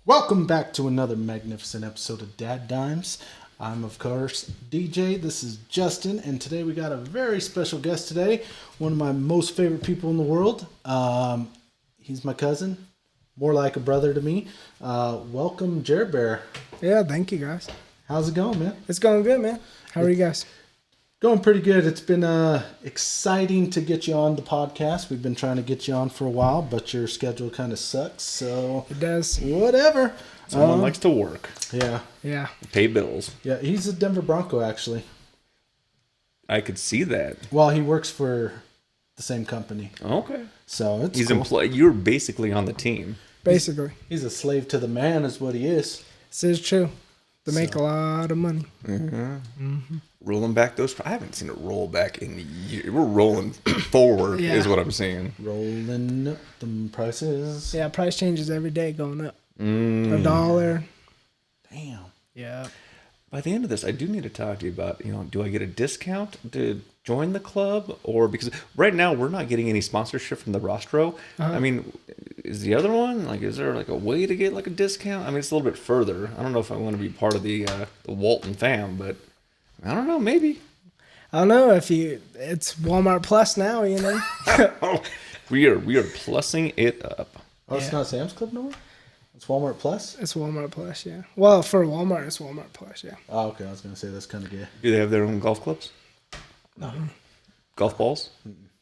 Welcome back to another magnificent episode of DadDimes. I'm, of course, DJ. This is Justin, and today we got a very special guest today. One of my most favorite people in the world. He's my cousin, more like a brother to me. Welcome, Jared Bear. Yeah, thank you, guys. How's it going, man? It's going good, man. How are you guys? Going pretty good. It's been exciting to get you on the podcast. We've been trying to get you on for a while, but your schedule kind of sucks, so... It does. Whatever. Someone likes to work. Yeah. Yeah. Pay bills. Yeah, he's a Denver Bronco, actually. I could see that. Well, he works for the same company. Okay. So it's He's cool. You're basically on the team. Basically. He's a slave to the man is what he is. This is true. They make a lot of money. Rolling back those. I haven't seen it roll back in years. We're rolling forward, Yeah. is what I'm saying. Rolling up the prices. Yeah, price changes every day going up. Mm. $1. Damn. Yeah. By the end of this, I do need to talk to you about, do I get a discount to join the club? Or because right now we're not getting any sponsorship from the Rostro. I mean, is the other one, is there a way to get a discount? I mean, it's a little bit further. I don't know if I want to be part of the Walton fam, but I don't know, maybe. I don't know it's Walmart Plus now, you know. we are plussing it up. Oh, it's not Sam's Club no more? It's Walmart Plus? It's Walmart Plus, yeah. Well, for Walmart, it's Walmart Plus, yeah. Oh, okay. I was going to say that's kind of gay. Do they have their own golf clubs? No. Golf balls?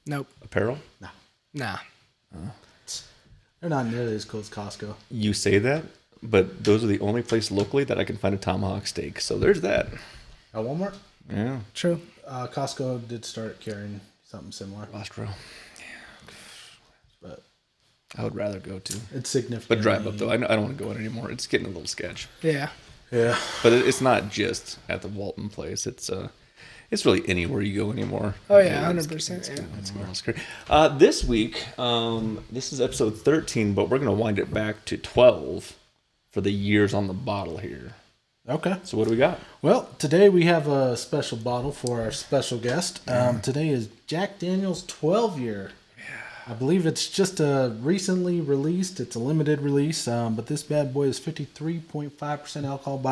Nope. Apparel? No. Nah. They're not nearly as cool as Costco. You say that, but those are the only place locally that I can find a tomahawk steak. So there's that. At Walmart? Yeah. True. Costco did start carrying something similar. Rostro. But I would rather go to. it's significant. But drive up, though. I don't want to go in anymore. It's getting a little sketch. Yeah. Yeah. But it's not just at the Walton place. It's really anywhere you go anymore. Oh, yeah, It's 100%. Yeah. It's a little scary. This week, this is episode 13, but we're going to wind it back to 12 for the years on the bottle here. Okay. So what do we got? Well, today we have a special bottle for our special guest. Today is Jack Daniel's 12 year. I believe it's just recently released. It's a limited release, but this bad boy is 53.5% alcohol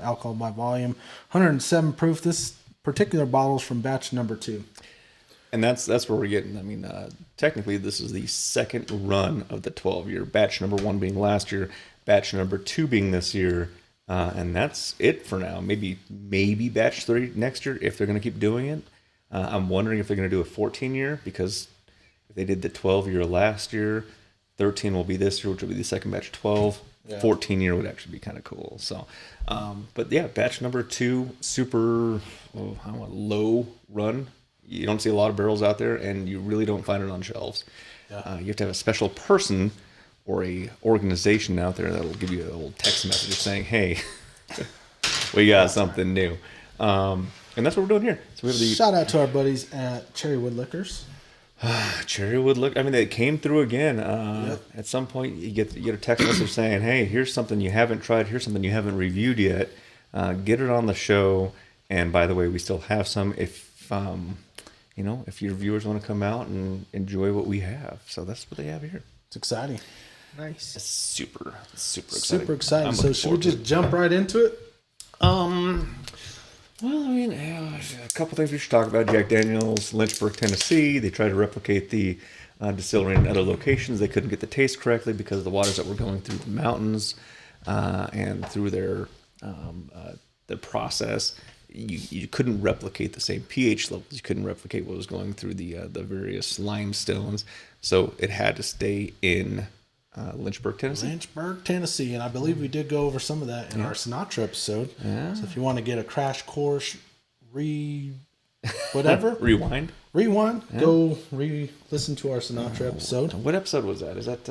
alcohol by volume, 107 proof. This particular bottle is from batch number 2. And that's where we're getting. I mean, technically, this is the second run of the 12-year. Batch number 1 being last year, batch number 2 being this year, and that's it for now. Maybe batch 3 next year if they're going to keep doing it. I'm wondering if they're going to do a 14-year because if they did the 12-year last year, 13 will be this year, which will be the second batch of 12. Yeah. 14-year would actually be kind of cool. So, but yeah, batch number 2, super low run. You don't see a lot of barrels out there, and you really don't find it on shelves. Yeah. You have to have a special person or a organization out there that'll give you a little text message saying, "Hey, we got something new." And that's what we're doing here. So we have the Shout out to our buddies at Cherrywood Liquors. Cherrywood look. I mean, they came through again. Yep. At some point, you get a text message saying, "Hey, here's something you haven't tried. Here's something you haven't reviewed yet. Get it on the show." And by the way, we still have some. If your viewers want to come out and enjoy what we have, so that's what they have here. It's exciting. Nice. It's super exciting. Super exciting. I'm So looking should we forward to just jump right into it? Well, I mean, a couple things we should talk about. Jack Daniel's, Lynchburg, Tennessee. They tried to replicate the distillery in other locations. They couldn't get the taste correctly because of the waters that were going through the mountains and through their process. You couldn't replicate the same pH levels. You couldn't replicate what was going through the various limestones. So it had to stay in Lynchburg, Tennessee. Lynchburg, Tennessee, and I believe we did go over some of that in our Sinatra episode. Yeah. So if you want to get a crash course, whatever, Rewind. rewind, go listen to our Sinatra episode. What episode was that? Is that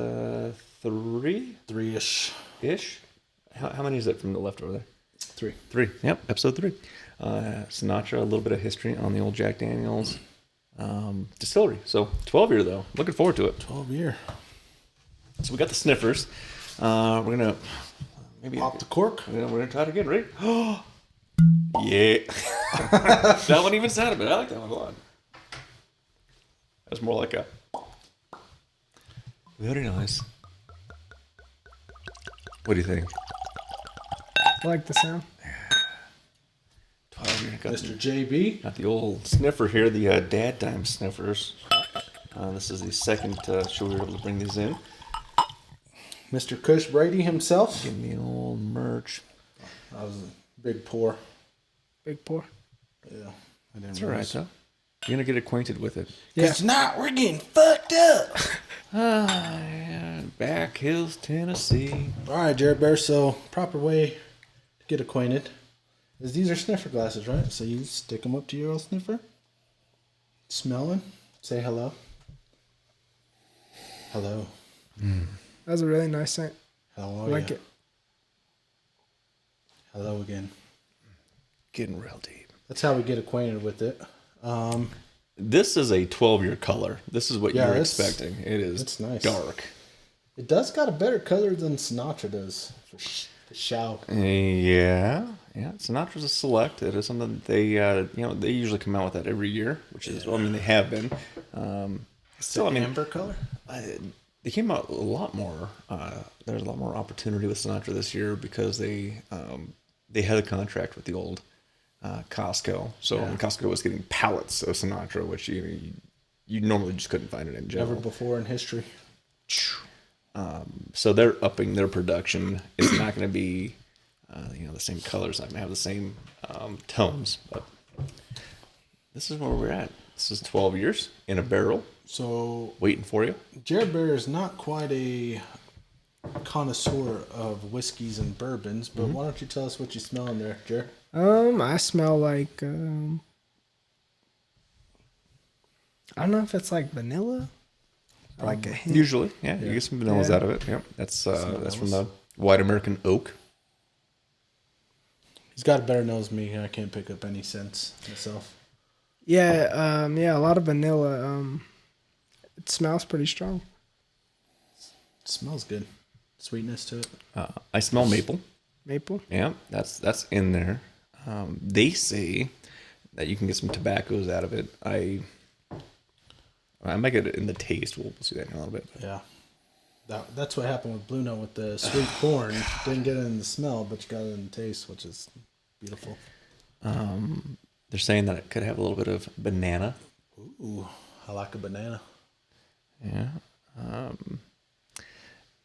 3? 3-ish. Ish? How many is it from the left over there? 3. 3. Yep, episode 3. Sinatra, a little bit of history on the old Jack Daniel's distillery. So 12 year though. Looking forward to it. 12 year. So we got the sniffers. We're gonna maybe Pop the cork. we're gonna try it again, right? Yeah. That one even sounded good. I like that one a lot. That's more like a very nice. What do you think? I like the sound. 12 year. Mr. JB. Got the old sniffer here, the DadDimes sniffers. This is the second show we were able to bring these in. Mr. Cush Brady himself. Give me the old merch. I was a big pour. Big pour. Yeah. I didn't It's all right, though. You're going to get acquainted with it. Because not, we're getting fucked up. Yeah. Back Hills, Tennessee. All right, Jared Bear. So, proper way to get acquainted is these are sniffer glasses, right? So you stick them up to your old sniffer. Smell them. Say hello. Hello. That was a really nice scent. How I are like you? it. Hello again. Getting real deep. That's how we get acquainted with it. This is a 12-year color. This is what Yeah, you're it's- expecting. It is it's nice. dark. It does got a better color than Sinatra does for the show. Yeah. Sinatra's a select. It is something that they usually come out with that every year, which is, well, I mean, they have been. Still, I mean, amber color. they came out a lot more. There's a lot more opportunity with Sinatra this year because they had a contract with the old Costco. So Costco was getting pallets of Sinatra, which you normally just couldn't find it in general. Never before in history. So they're upping their production. It's not going to be, the same colors. Not going to have the same tones. But this is where we're at. This is 12 years in a barrel, So waiting for you. Jared Bear is not quite a connoisseur of whiskeys and bourbons, but why don't you tell us what you smell in there, Jared? I smell like I don't know if it's like vanilla. Like a hint. Usually, you get some vanillas Yeah. out of it. Yep, that's from the White American Oak. He's got a better nose than me. I can't pick up any scents myself. Yeah, a lot of vanilla. It smells pretty strong. It smells good. Sweetness to it. I smell maple. Maple. Yeah, that's in there. They say that you can get some tobaccos out of it. I might get it in the taste. We'll see that in a little bit. Yeah. That's what happened with Blue Note with the sweet corn. Didn't get it in the smell, but you got it in the taste, which is beautiful. They're saying that it could have a little bit of banana. Ooh, I like a banana. Yeah.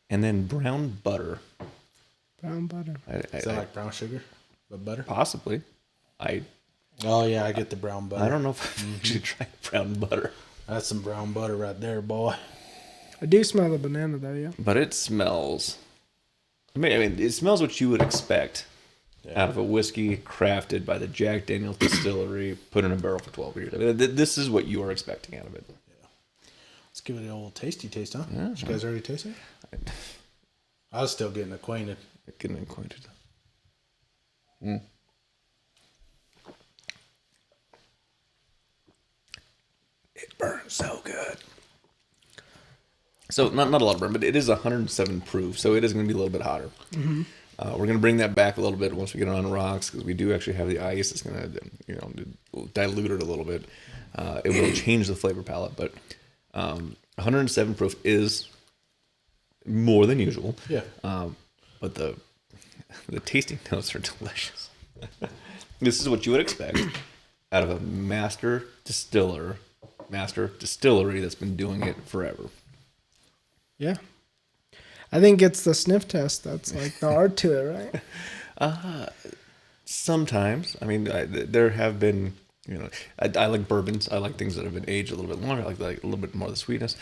And then brown butter. Brown butter. Is that like brown sugar, but butter? Possibly. Oh yeah, I get the brown butter. I don't know if I've actually tried brown butter. That's some brown butter right there, boy. I do smell the banana though, yeah. But it smells. I mean, it smells what you would expect out of a whiskey crafted by the Jack Daniel's distillery, put in a barrel for 12 years. I mean, this is what you are expecting out of it. Let's give it an old tasty taste, huh? Yeah. Did you guys already taste it? I was still getting acquainted. Getting acquainted. It burns so good. So not a lot of burn, but it is 107 proof, so it is going to be a little bit hotter. We're going to bring that back a little bit once we get it on rocks, because we do actually have the ice that's going to dilute it a little bit. It will change the flavor palette, but 107 proof is more than usual. Yeah. But the tasting notes are delicious. This is what you would expect out of a master distillery that's been doing it forever. Yeah. I think it's the sniff test that's like the art to it, right? Sometimes, I mean, there have been, I like bourbons. I like things that have been aged a little bit longer. I like a little bit more of the sweetness.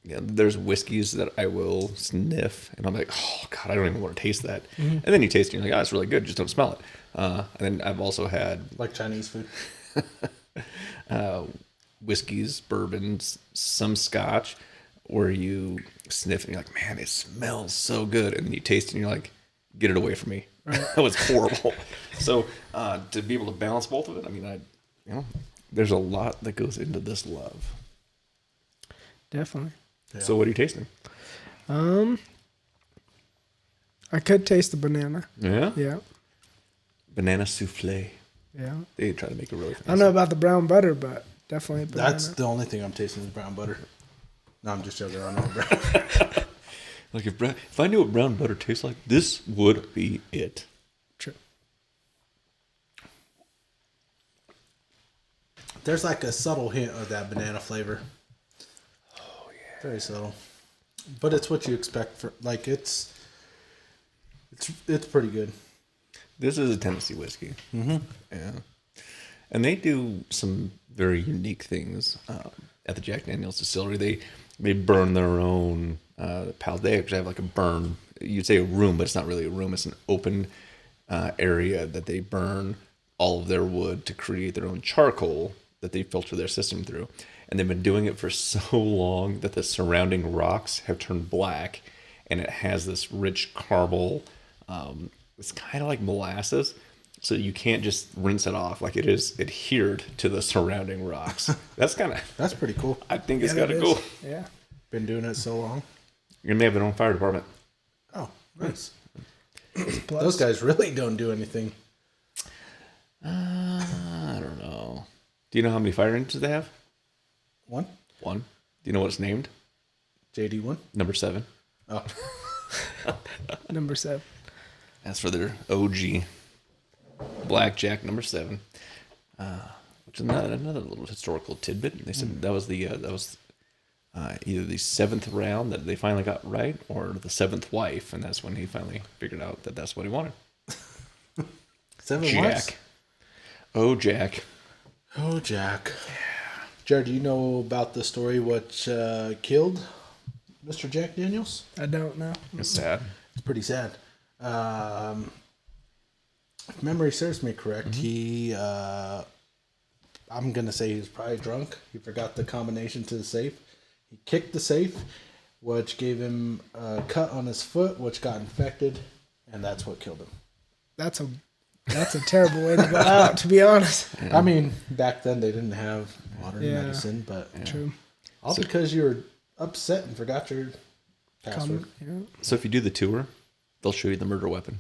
There's whiskeys that I will sniff, and I'm like, oh god, I don't even want to taste that. And then you taste it, and you're like, oh, it's really good. Just don't smell it. And then I've also had Like Chinese food. whiskeys, bourbons, some scotch, where you sniff and you're like, man, it smells so good, and then you taste it and you're like, get it away from me. That was horrible. So to be able to balance both of it, I mean, there's a lot that goes into this love. Definitely. Yeah. So what are you tasting? I could taste the banana. Yeah, Yeah. banana souffle. Yeah. They try to make it really fancy. I don't know about the brown butter, but definitely banana. That's the only thing I'm tasting is brown butter. No, I'm just joking. I don't know brown. Like if I knew what brown butter tastes like, this would be it. True. There's like a subtle hint of that banana flavor. Oh yeah. Very subtle. But it's what you expect for like it's pretty good. This is a Tennessee whiskey. Mm-hmm. Yeah. And they do some very unique things at the Jack Daniel's distillery. They burn their own palate. They actually have like a burn. You'd say a room, but it's not really a room. It's an open area that they burn all of their wood to create their own charcoal that they filter their system through. And they've been doing it for so long that the surrounding rocks have turned black, and it has this rich caramel. It's kind of like molasses, so you can't just rinse it off. Like it is adhered to the surrounding rocks. That's pretty cool. I think it's Yeah, kind of it cool. is. Yeah. Been doing it so long. You may have their own fire department. Oh, nice. Plus, Those guys really don't do anything. I don't know. Do you know how many fire engines they have? One? One. Do you know what it's named? JD one? Number 7. Oh. number 7. That's for their OG Blackjack number 7. Which is another little historical tidbit. They said that was either the 7th round that they finally got right, or the 7th wife, and that's when he finally figured out that that's what he wanted. 7 Jack. wives? Oh, Jack. Oh, Jack. Jared, do you know about the story what killed Mr. Jack Daniels? I don't know. It's sad. It's pretty sad. If memory serves me correct, he, I'm going to say he was probably drunk. He forgot the combination to the safe. He kicked the safe, which gave him a cut on his foot, which got infected, and that's what killed him. That's a terrible way to go out, to be honest. I mean, back then they didn't have modern Yeah. medicine, but True. all because you were upset and forgot your password. Yeah. So if you do the tour, they'll show you the murder weapon.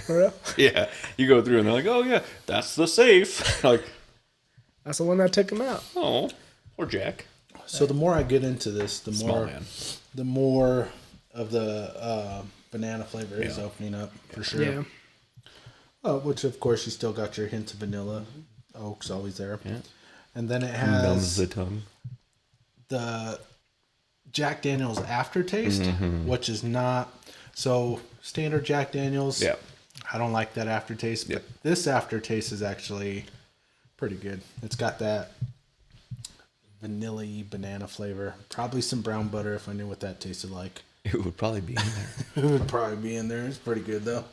For real? Yeah. You go through and they're like, oh, yeah, that's the safe. Like, That's the one that took him out. oh, poor Jack. So the more I get into this, the Small man. more of the banana flavor is Yeah. opening up for sure. Yeah. Which of course you still got your hint of vanilla. Oak's always there. Yeah. And then it Numbs has the tongue. the Jack Daniel's aftertaste, which is not so standard Jack Daniel's. Yeah. I don't like that aftertaste, but Yep. this aftertaste is actually pretty good. It's got that vanilla-y banana flavor. Probably some brown butter if I knew what that tasted like. It would probably be in there. It would probably be in there. It's pretty good though.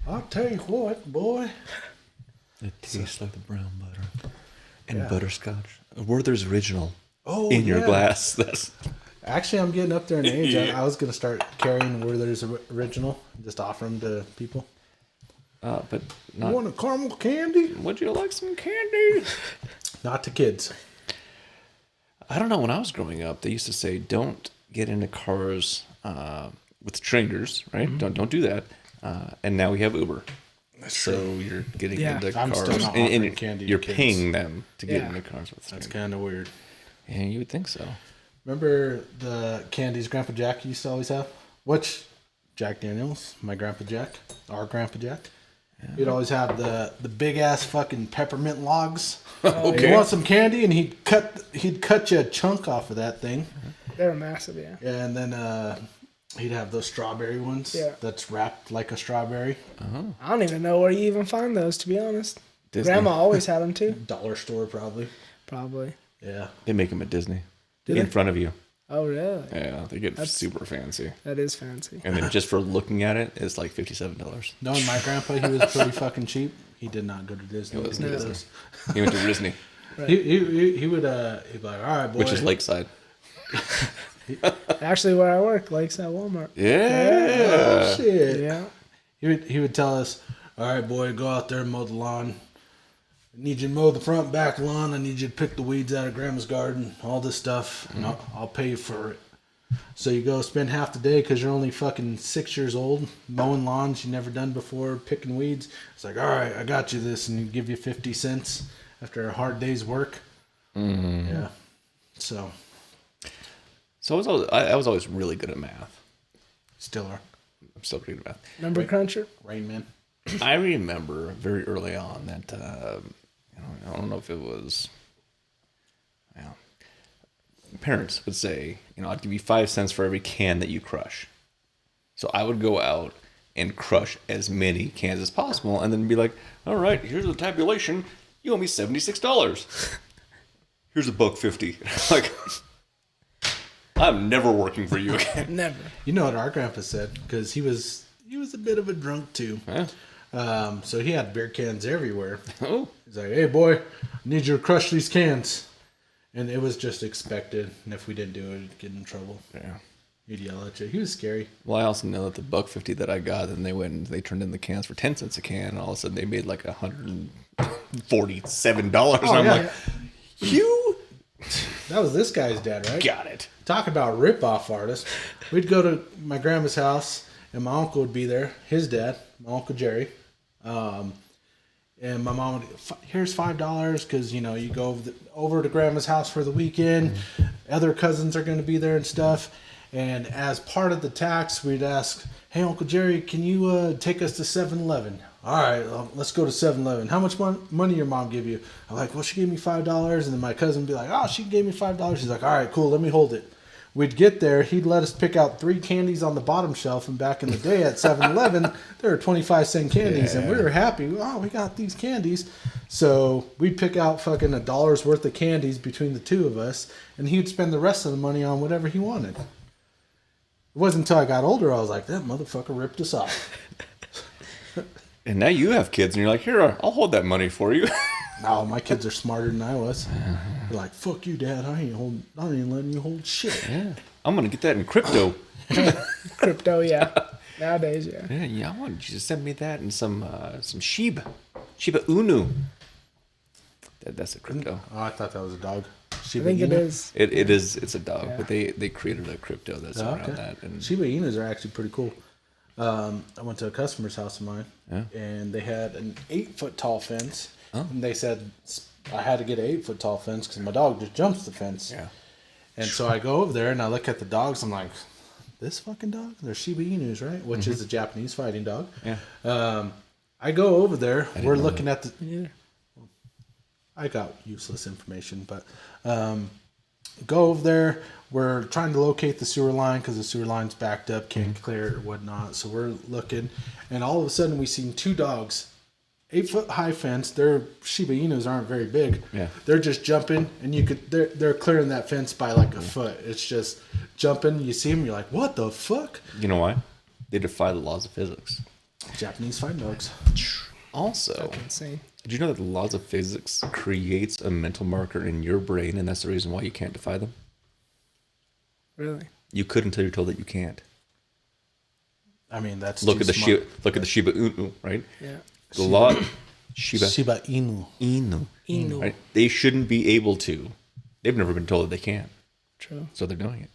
I'll tell you what, boy. It tastes like the brown butter and Yeah. butterscotch. Werther's Original Oh, in your yeah. glass. That's Actually, I'm getting up there in age. Yeah. I was gonna start carrying Werther's Original, just offer them to people. but You not. want a caramel candy? Would you like some candy? Not to kids. I don't know. When I was growing up, they used to say, "Don't get into cars with strangers." Right? Don't do that. And now we have Uber. So you're getting Yeah. into I'm cars, still not and offering you're, candy to you're kids. paying them to get Yeah. into cars with That's strangers. kind of weird. Yeah, you would think so. Remember the candies Grandpa Jack used to always have? Which Jack Daniels, my Grandpa Jack, our Grandpa Jack. He'd always have the big ass fucking peppermint logs. Okay. You want some candy, and he'd cut you a chunk off of that thing. They're massive, yeah. Yeah, and then he'd have those strawberry ones. Yeah. That's wrapped like a strawberry. I don't even know where you even find those, to be honest. Disney. Grandma always had them too. Dollar store probably. Probably. Yeah. They make them at Disney Do in they? front of you. Oh, really? Yeah, they get That's- super fancy. That is fancy. And then just for looking at it, it's like $57. Knowing my grandpa, he was pretty fucking cheap. He did not go to Disney. He wasn't to to get Disney. those. He went to Disney, He would he'd be like, all right, boy. which is Lakeside. Actually, where I work, Lakes at Walmart. Yeah. Oh, shit. Yeah. He would tell us, all right, boy, go out there and mow the lawn. I need you to mow the front and back lawn. I need you to pick the weeds out of Grandma's garden. All this stuff. And I'll pay you for it. So you go spend half the day because you're only fucking 6 years old, mowing lawns you never done before, picking weeds. It's like, all right, I got you this, and he give you 50 cents after a hard day's work. Yeah. So So I was always really good at math. Still are. I'm still reading math. Number cruncher. Rain Man. I remember very early on that I don't know if it was. Well, parents would say, I'd give you 5 cents for every can that you crush. So I would go out and crush as many cans as possible, and then be like, "All right, here's the tabulation. You owe me $76. Here's $1.50." Like, I'm never working for you again. Never. You know what our grandpa said? Because he was a bit of a drunk too. Yeah. So he had beer cans everywhere. Oh. He's like, "Hey boy, I need you to crush these cans." And it was just expected. And if we didn't do it, we'd get in trouble. Yeah. He'd yell at you. He was scary. Well, I also know that the $1.50 that I got, and they went and they turned in the cans for 10 cents a can, and all of a sudden they made like $147. And I'm like, you That was this guy's dad, right? got it. Talk about rip-off artists. We'd go to my grandma's house, and my uncle would be there. His dad, my Uncle Jerry. And my mom would, "Here's $5 because, you go over to grandma's house for the weekend. Other cousins are going to be there and stuff." And as part of the tax, we'd ask, "Hey, Uncle Jerry, can you take us to 7-Eleven? All right, let's go to 7-Eleven. How much money your mom give you?" I'm like, "Well, she gave me $5. And then my cousin would be like, "Oh, she gave me $5. He's like, "All right, cool. Let me hold it." We'd get there. He'd let us pick out 3 candies on the bottom shelf. And back in the day at 7-Eleven, there were 25-cent candies. Yeah. And we were happy. "Oh, we got these candies." So we'd pick out fucking $1's worth of candies between the two of us. And he'd spend the rest of the money on whatever he wanted. It wasn't until I got older I was like, "That motherfucker ripped us off." And now you have kids, and you're like, "Here, I'll hold that money for you." No, my kids are smarter than I was. They're like, "Fuck you, Dad. I ain't letting you hold shit." Yeah. I'm going to get that in crypto. Crypto, yeah. Nowadays, yeah. Yeah, I wanted you to send me that and some Shiba Inu. That's a crypto. Oh, I thought that was a dog. I think it is. It is. It's a dog, Yeah. but they created a crypto that's around that. And Shiba Inus are actually pretty cool. I went to a customer's house of mine, and they had an 8-foot tall fence. Oh. And they said I had to get an 8-foot tall fence because my dog just jumps the fence. Yeah. And so I go over there and I look at the dogs. I'm like, "This fucking dog? They're Shiba Inus, right?" Which is a Japanese fighting dog. Yeah. I go over there. We're looking at the. I got useless information, but go over there. We're trying to locate the sewer line because the sewer line's backed up, can't clear it or whatnot. So we're looking, and all of a sudden we seen 2 dogs, 8-foot high fence. Their Shiba Inus aren't very big. Yeah. They're just jumping, and they're clearing that fence by like a foot. It's just jumping. You see them, you're like, "What the fuck?" You know why? They defy the laws of physics. Japanese fighting dogs. Also, insane. did you know that the laws of physics creates a mental marker in your brain, and that's the reason why you can't defy them? Really? You could until you're told that you can't. I mean, that's look at the Shiba Inu, right? Yeah. The law Shiba Inu. Inu. Right? They shouldn't be able to. They've never been told that they can't. True. So they're doing it.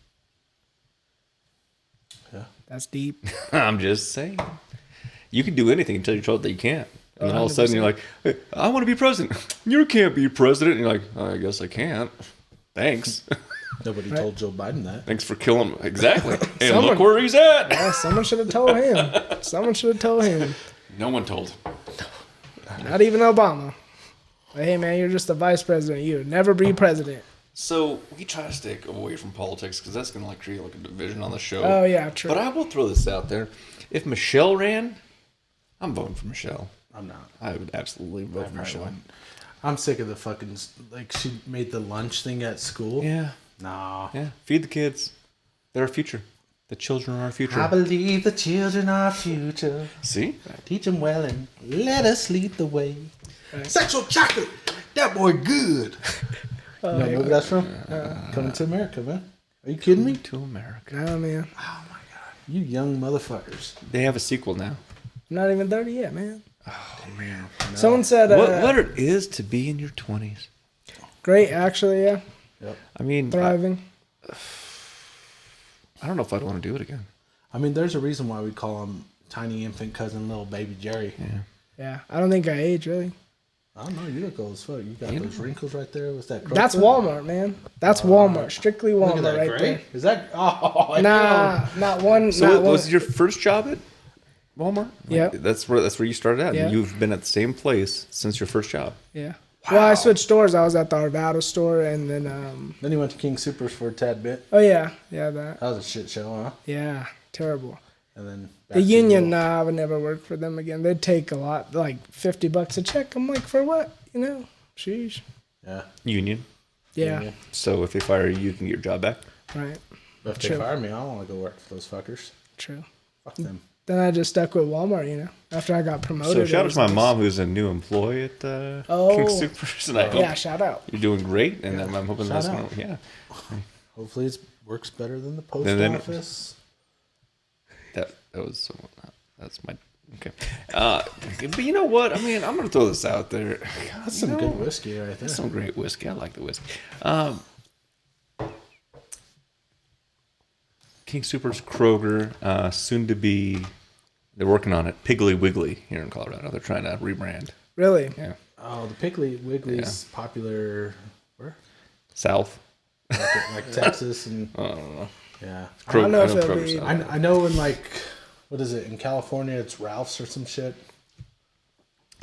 Yeah. That's deep. I'm just saying. You can do anything until you're told that you can't. And then all of a sudden you're like, "Hey, I want to be president." "You can't be president." And you're like, "I guess I can't. Thanks." Nobody told Joe Biden that. Thanks for killing him. Exactly. And look where he's at. Yeah, someone should have told him. No one told. Not even Obama. Like, "Hey, man, you're just the vice president. You'll never be president." So we try to stay away from politics because that's going to create a division on the show. Oh, yeah, true. But I will throw this out there. If Michelle ran, I'm voting for Michelle. I'm not. I would absolutely vote for Michelle. I'm sick of the fucking, she made the lunch thing at school. Yeah. Nah. Yeah. Feed the kids. They're our future. The children are our future. I believe the children are our future. See? Teach them well and let us lead the way. Right. Sexual chocolate. That boy good. You know what movie that's from? Coming to America, man. Are you kidding me? To America. Oh, man. Oh, my God. You young motherfuckers. They have a sequel now. I'm not even 30 yet, man. Oh, man. No. Someone said... what it is to be in your 20s. Great, actually, yeah. Yep. I mean... Thriving. I don't know if I'd want to do it again. I mean, there's a reason why we call him tiny infant cousin little baby Jerry. Yeah. Yeah, I don't think I age, really. I don't know. You look old as fuck. You got those wrinkles right there. What's that? That's Walmart, man. That's Walmart. Strictly Look at Walmart that right gray. there. Is that? Oh, I Nah, not one. So not one. was your first job at Walmart? Yeah. That's where you started at. Yeah. And you've been at the same place since your first job. Yeah. Well, I switched stores. I was at the Arvado store, and then Then he went to King Supers for a tad bit. oh yeah, that. That was a shit show, huh? Yeah, terrible. And then back The to union, Will. nah, I would never work for them again. They'd take a lot, like $50 a check. I'm like, for what? You know, sheesh. Yeah. Union. Yeah, Union. So if they fire you, you can get your job back. right. But if they True. fire me, I don't want to go work for those fuckers. True. Fuck them. Then I just stuck with Walmart, you know, after I got promoted. So it shout out was to my just- mom, who's a new employee at King Oh. Supers, and I hope Yeah, shout out. you're doing great. And I'm hoping Shout that's out. gonna, Hopefully it works better than the post And then- office. that was that's my okay. But you know what? I mean, I'm gonna throw this out there. That's some good whiskey right there. That's some great whiskey. I like the whiskey. King Supers, Kroger, soon to be. They're working on it. Piggly Wiggly here in Colorado. They're trying to rebrand. Really? Yeah, Oh, the Piggly Wiggly's popular where? South. Like Texas and I don't know. yeah. I don't know if Kroger's it'll be- South. I know in like what is it in California? It's Ralph's or some shit.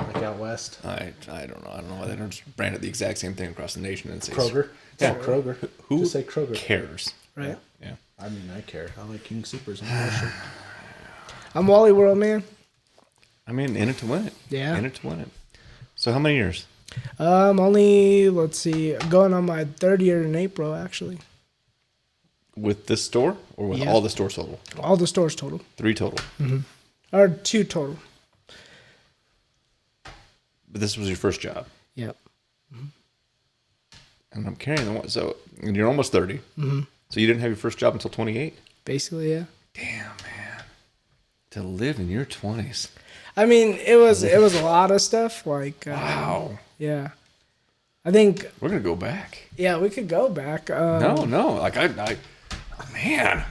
Like out west. I don't know. I don't know why they don't just brand it the exact same thing across the nation and say Kroger. Yeah, Kroger. Who Just say Kroger. cares? Right. Yeah. I mean, I care. I like King Supers. I'm I'm Wally World, man. I mean, in it to win it. Yeah. In it to win it. So how many years? Only, let's see, going on my third year in April, actually. With this store or with Yeah. all the stores total? All the stores total. 3 total. Or 2 total. But this was your first job. Yep. And I'm carrying the one. So and you're almost 30. Mm-hmm. So you didn't have your first job until 28? Basically, yeah. Damn, man. To live in your 20s. I mean, it was a lot of stuff. Like, Wow. yeah. I think, We're going to go back. yeah, we could go back. No. Like, I man.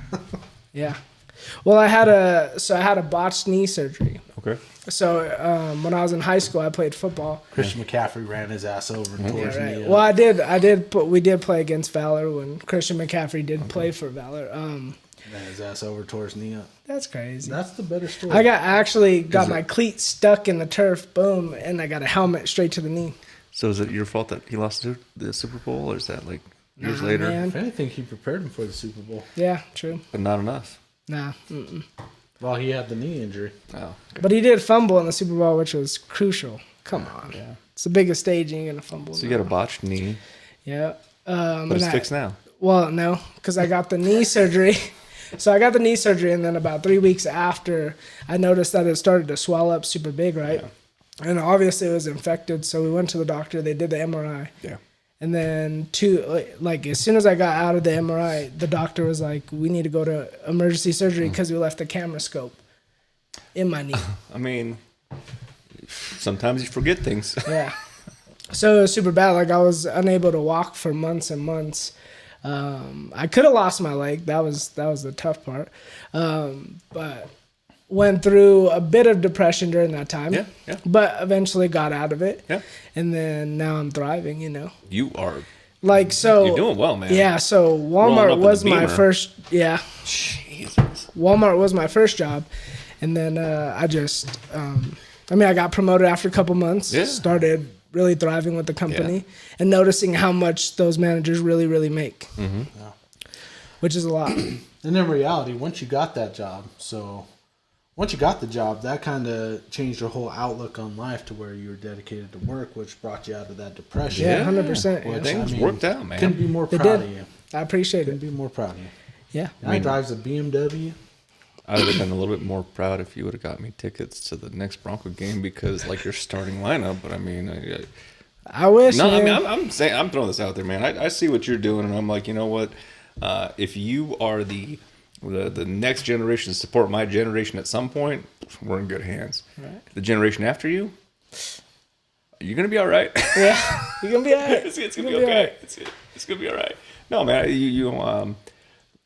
Yeah. Well, I had a botched knee surgery. Okay. So when I was in high school, I played football. Christian McCaffrey ran his ass over and tore his Right. knee. Well, we did play against Valor when Christian McCaffrey did play for Valor. Ran his ass over, tore his knee up. That's crazy. That's the better story. I actually got my cleat stuck in the turf, boom, and I got a helmet straight to the knee. So is it your fault that he lost the Super Bowl, or is that like years later? man. If anything, he prepared him for the Super Bowl. Yeah, true. But not enough. Nah. Mm-mm. Well, he had the knee injury. Oh. But he did fumble in the Super Bowl, which was crucial. Come on. Yeah. It's the biggest stage, and you're going to fumble. So you got a botched knee, Yeah. but it's fixed now. Well, no, because I got the knee surgery. So I got the knee surgery, and then about 3 weeks after, I noticed that it started to swell up super big, right? Yeah. And obviously it was infected, so we went to the doctor. They did the MRI. Yeah. And then as soon as I got out of the MRI, the doctor was like, we need to go to emergency surgery because we left the camera scope in my knee. I mean, sometimes you forget things. Yeah. So it was super bad. Like I was unable to walk for months and months. I could have lost my leg. That was the tough part. But went through a bit of depression during that time. Yeah. But eventually got out of it. Yeah. And then now I'm thriving, you know. You are. Like so You're doing well, man. Yeah, so Rolling up Walmart in was the my Beamer. first Jesus. Walmart was my first job. And then I got promoted after a couple months. Yeah. Started really thriving with the company and noticing how much those managers really, really make. Mm-hmm. Yeah. Which is a lot. And in reality, once you got that job, that kind of changed your whole outlook on life to where you were dedicated to work, which brought you out of that depression. Yeah, 100%. Which, Things worked out, man. Couldn't be more They proud did. of you. I appreciate Couldn't it. be more proud of you. Yeah. He drives a BMW. I would have been a little bit more proud if you would have got me tickets to the next Bronco game because, like, your starting lineup. But I mean, I wish. no, I man. mean, I'm saying, I'm throwing this out there, man. I see what you're doing, and I'm like, you know what? If you are the next generation to support my generation at some point, we're in good hands. Right. The generation after you, you're gonna be all right. Yeah, you're gonna be all right. it's gonna be okay. All right. It's gonna be all right. No, man,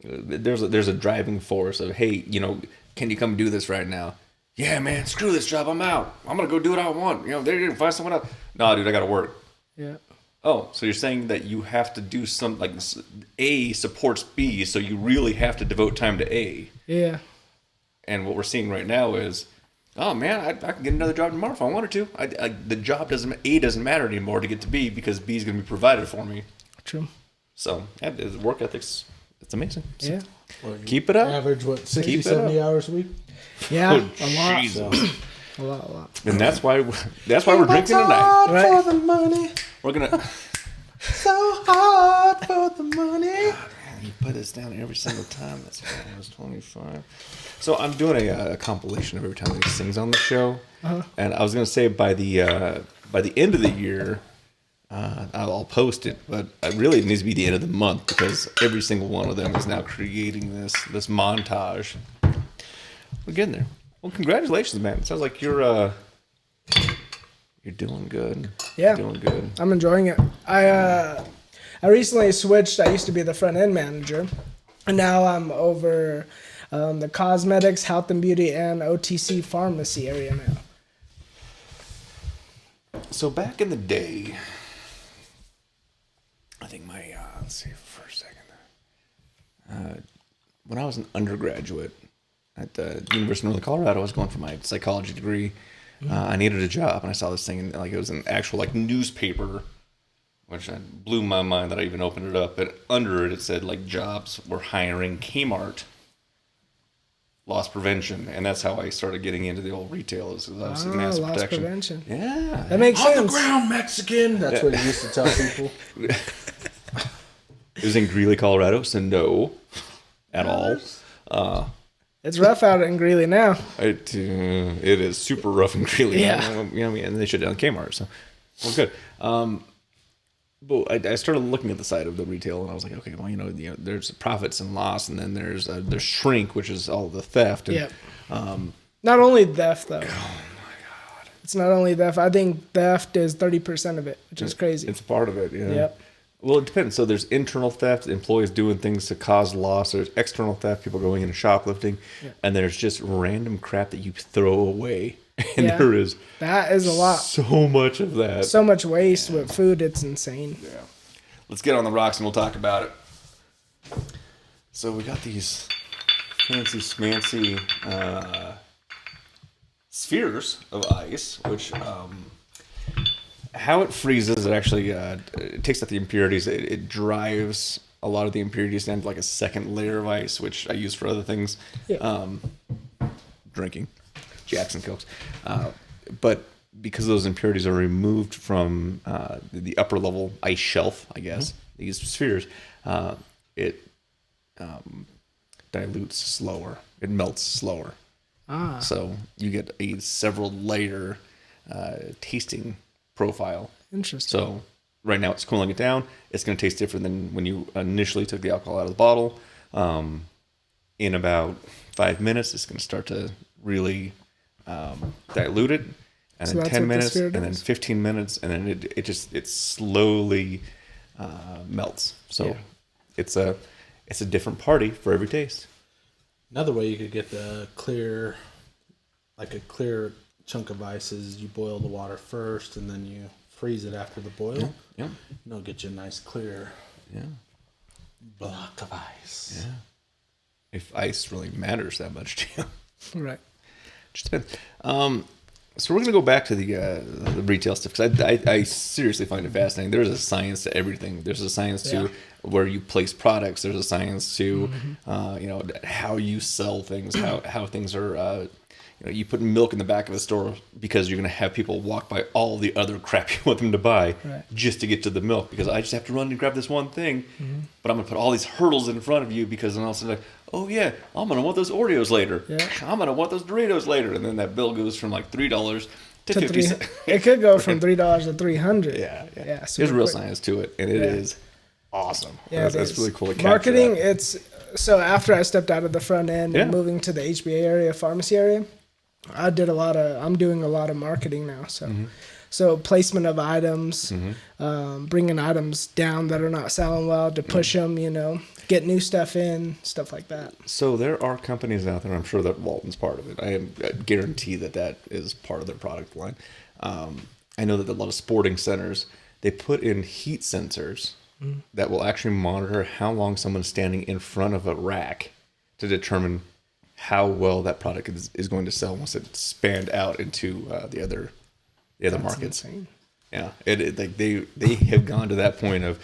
there's a driving force of, hey, you know, can you come do this right now? yeah, man, screw this job. I'm out. I'm going to go do what I want. They're going to find someone else. No, dude, I got to work. Yeah. Oh, so you're saying that you have to do some, like, A supports B, so you really have to devote time to A. Yeah. And what we're seeing right now is, oh, man, I can get another job tomorrow if I wanted to. The job doesn't matter anymore to get to B because B is going to be provided for me. True. So, yeah, the work ethics, it's amazing. So, Yeah. Well, keep it up. Average, 60, Keep it 70 up. hours a week? Yeah. Oh, a lot. Jesus. A lot. And that's why we're drinking tonight. Hard Right. for the money. We're gonna. So hard for the money. Man, you put this down every single time. That's why I was 25. So I'm doing a compilation of every time he sings on the show, and I was gonna say by the end of the year, I'll post it. But really, it needs to be the end of the month because every single one of them is now creating this montage. We're getting there. Well, congratulations, man. It sounds like you're doing good. Yeah. You're doing good. I'm enjoying it. I recently switched. I used to be the front end manager, and now I'm over the cosmetics, health and beauty, and OTC pharmacy area now. So back in the day, I think let's see for a second. When I was an undergraduate at the University of Northern Colorado, I was going for my psychology degree. I needed a job, and I saw this thing, and it was an actual newspaper, which blew my mind that I even opened it up. But under it said jobs were hiring Kmart, loss prevention, and that's how I started getting into the old retail. Is obviously mass loss protection. prevention. Yeah, That makes On sense. the ground, Mexican. That's what he used to tell people. it was in Greeley, Colorado, so no, at all. It's rough out in Greeley now. It is super rough and Greeley. Yeah. And they shut down Kmart, so we're good. But I started looking at the side of the retail, and I was like, okay, well, there's profits and loss, and then there's shrink, which is all the theft. And, Yep. Not only theft though. Oh my God! It's not only theft. I think theft is 30% of it, which is crazy. It's part of it. Yeah. Yep. Well, it depends. So there's internal theft, employees doing things to cause loss. There's external theft, people going into shoplifting, and there's just random crap that you throw away. And Yeah. there is That is a lot. so much of that. So much waste with food. It's insane. Yeah. Let's get on the rocks and we'll talk about it. So we got these fancy smancy spheres of ice, which how it freezes, it actually it takes out the impurities. It drives a lot of the impurities down to a second layer of ice, which I use for other things. Yeah. Drinking, Jackson Cokes. But because those impurities are removed from the upper level ice shelf, I guess, these spheres, it dilutes slower. It melts slower. So you get a several layer tasting profile. Interesting. So right now it's cooling it down. It's going to taste different than when you initially took the alcohol out of the bottle. In about 5 minutes, it's going to start to really dilute it, and So then that's 10 what the minutes, sphere and then does? 15 minutes, and then it slowly melts. So it's a different party for every taste. Another way you could get the clear, a clear chunk of ice is you boil the water first and then you freeze it after the boil. Yeah. And it'll get you a nice clear block of ice. Yeah. If ice really matters that much to you. Right. Just depends. So we're going to go back to the retail stuff because I seriously find it fascinating. There's a science to everything. There's a science to where you place products. There's a science to how you sell things, how things are. You put milk in the back of a store because you're going to have people walk by all the other crap you want them to buy just to get to the milk because I just have to run and grab this one thing, but I'm going to put all these hurdles in front of you because then all of a sudden oh yeah, I'm going to want those Oreos later. Yeah. I'm going to want those Doritos later. And then that bill goes from $3 to 50 cents. It could go from $3 to $300. Yeah. There's super real quick. science to it, and it is awesome. Yeah, that's really cool to capture Marketing, that. it's so after I stepped out of the front end and moving to the HBA area, pharmacy area, I'm doing a lot of marketing now. So So placement of items, bringing items down that are not selling well to push them, get new stuff in, stuff like that. So there are companies out there, I'm sure that Walton's part of it. I guarantee that is part of their product line. I know that a lot of sporting centers, they put in heat sensors that will actually monitor how long someone's standing in front of a rack to determine how well that product is going to sell once it's spanned out into the other markets. Insane. Yeah, like they have gone to that point of,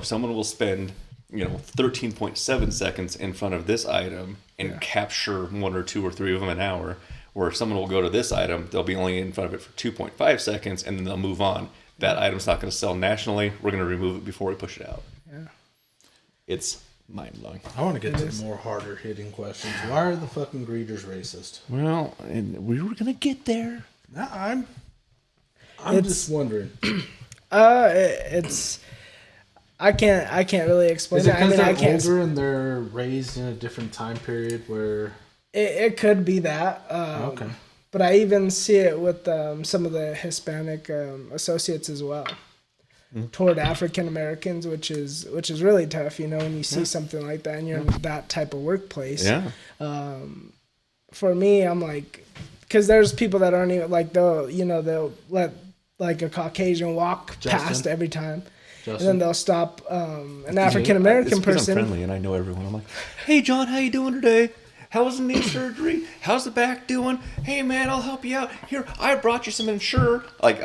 someone will spend 13.7 seconds in front of this item and capture 1 or 2 or 3 of them an hour, where someone will go to this item, they'll be only in front of it for 2.5 seconds, and then they'll move on. That item's not going to sell nationally. We're going to remove it before we push it out. Yeah, it's mind-blowing. I want to get to more harder hitting questions. Why are the fucking greeters racist? Well, and we were going to get there. No, I'm just wondering. It's I can't really explain Is it because I they're older and they're raised in a different time period where it could be that. Okay. But I even see it with some of the Hispanic associates as well, toward African Americans, which is really tough. When you see something like that and you're in that type of workplace. Yeah. For me, I'm like, because there's people that aren't even like they'll let like a Caucasian walk past every time. And then they'll stop an African American person. I'm friendly and I know everyone. I'm like, hey John, how you doing today? How was the knee surgery? How's the back doing? Hey man, I'll help you out. Here, I brought you some Ensure. Like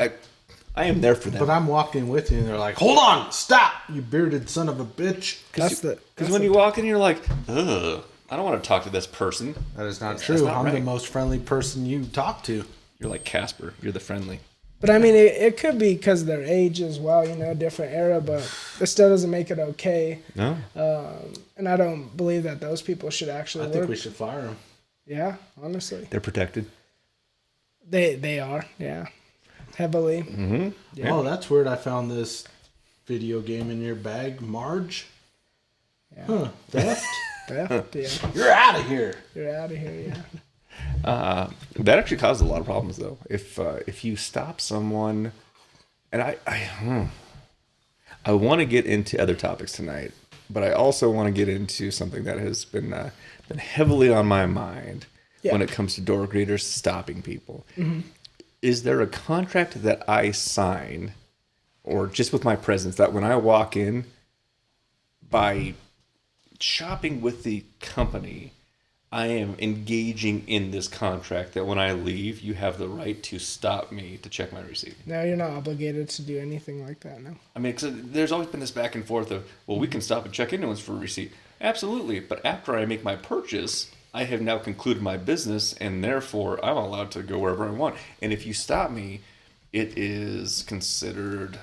I am there for them. But I'm walking with you and they're like, hold on, stop, you bearded son of a bitch. Because when you walk in, you're like, ugh, I don't want to talk to this person. That is not true. I'm the most friendly person you talk to. You're like Casper. You're the friendly. But I mean, it could be because of their age as well, different era, but it still doesn't make it okay. No. And I don't believe that those people should actually work. I think we should fire them. Yeah, honestly. They're protected. They are, yeah. Heavily. Mm-hmm. Yeah. Oh, that's weird. I found this video game in your bag, Marge. Yeah. Huh. Theft? Theft, yeah. You're out of here. You're out of here, yeah. That actually causes a lot of problems, though. If you stop someone, and I want to get into other topics tonight, but I also want to get into something that has been heavily on my mind when it comes to door greeters stopping people. Mm-hmm. Is there a contract that I sign, or just with my presence, that when I walk in, by shopping with the company, I am engaging in this contract that when I leave, you have the right to stop me to check my receipt? No, you're not obligated to do anything like that, no. I mean, 'cause there's always been this back and forth of, well, we can stop and check into us for a receipt. Absolutely. But after I make my purchase, I have now concluded my business, and therefore I'm allowed to go wherever I want. And if you stop me, it is considered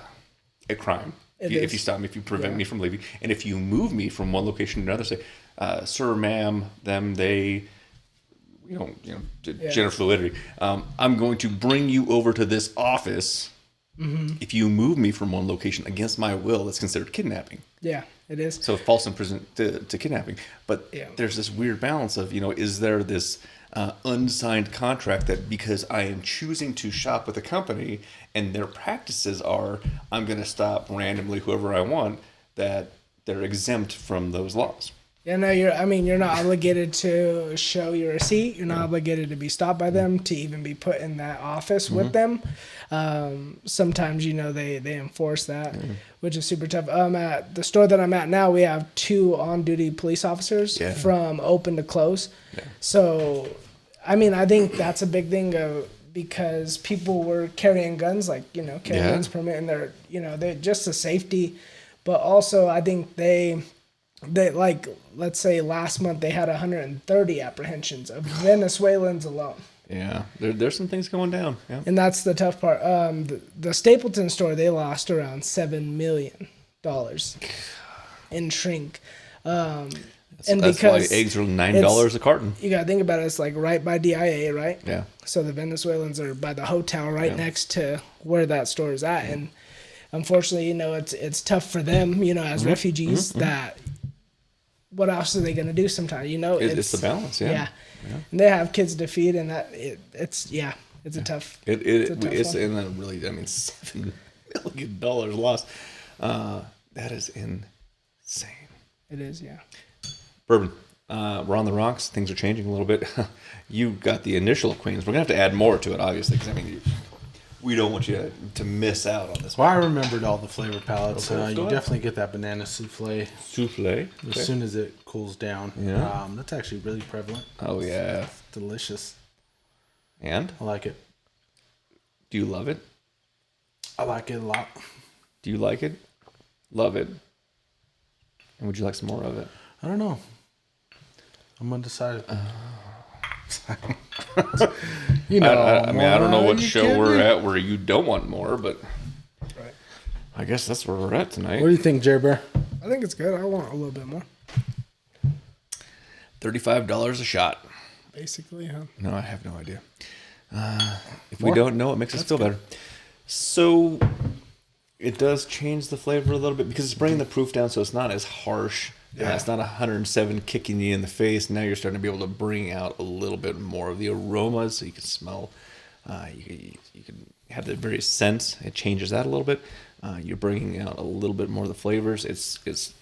a crime. If you stop me, if you prevent me from leaving, and if you move me from one location to another, say, sir, ma'am, them, they, gender fluidity. I'm going to bring you over to this office. Mm-hmm. If you move me from one location against my will, that's considered kidnapping. Yeah, it is. So false imprisonment to kidnapping. But there's this weird balance of, is there this unsigned contract that because I am choosing to shop with a company and their practices are, I'm going to stop randomly whoever I want, that they're exempt from those laws. Yeah, no, you're not obligated to show your receipt. You're not obligated to be stopped by them, to even be put in that office with them. Sometimes, they enforce that, which is super tough. At the store that I'm at now, we have 2 on-duty police officers from open to close. Yeah. So, I think that's a big thing because people were carrying guns, carrying guns permit, and they're just a safety. But also, I think they let's say last month they had 130 apprehensions of Venezuelans alone. Yeah, there's some things going down. Yeah. And that's the tough part. The Stapleton store, they lost around $7 million in shrink. That's why eggs are $9 a carton. You got to think about it. It's right by DIA, right? Yeah. So the Venezuelans are by the hotel right next to where that store is at. Yeah. And unfortunately, it's tough for them, as refugees that... What else are they going to do sometimes? It's the balance, yeah. And they have kids to feed, and It's a tough. It's one. and then really, I mean, $7 million lost. That is insane. It is, yeah. Bourbon. We're on the rocks. Things are changing a little bit. You got the initial Queens. We're gonna have to add more to it, obviously, because I mean, we don't want you to miss out on this. Well, I remembered all the flavor palettes. Okay, go You ahead. definitely get that banana souffle Souffle. as soon as it cools down. Yeah. That's actually really prevalent. Oh yeah. It's delicious. And I like it. do you love it? I like it a lot. Do you like it? Love it? And would you like some more of it? I don't know. I'm undecided. You know, I mean, I don't know what you show kidding we're me? at where you don't want more, but Right. I guess that's where we're at tonight. What do you think, Jerry Bear? I think it's good. I want a little bit more. $35 a shot. Basically, huh? No, I have no idea. If we don't know, it makes us feel better. So it does change the flavor a little bit because it's bringing the proof down, so it's not as harsh. Yeah. It's not 107 kicking you in the face. Now you're starting to be able to bring out a little bit more of the aromas, so you can smell. You can have the various scents. It changes that a little bit. You're bringing out a little bit more of the flavors. It's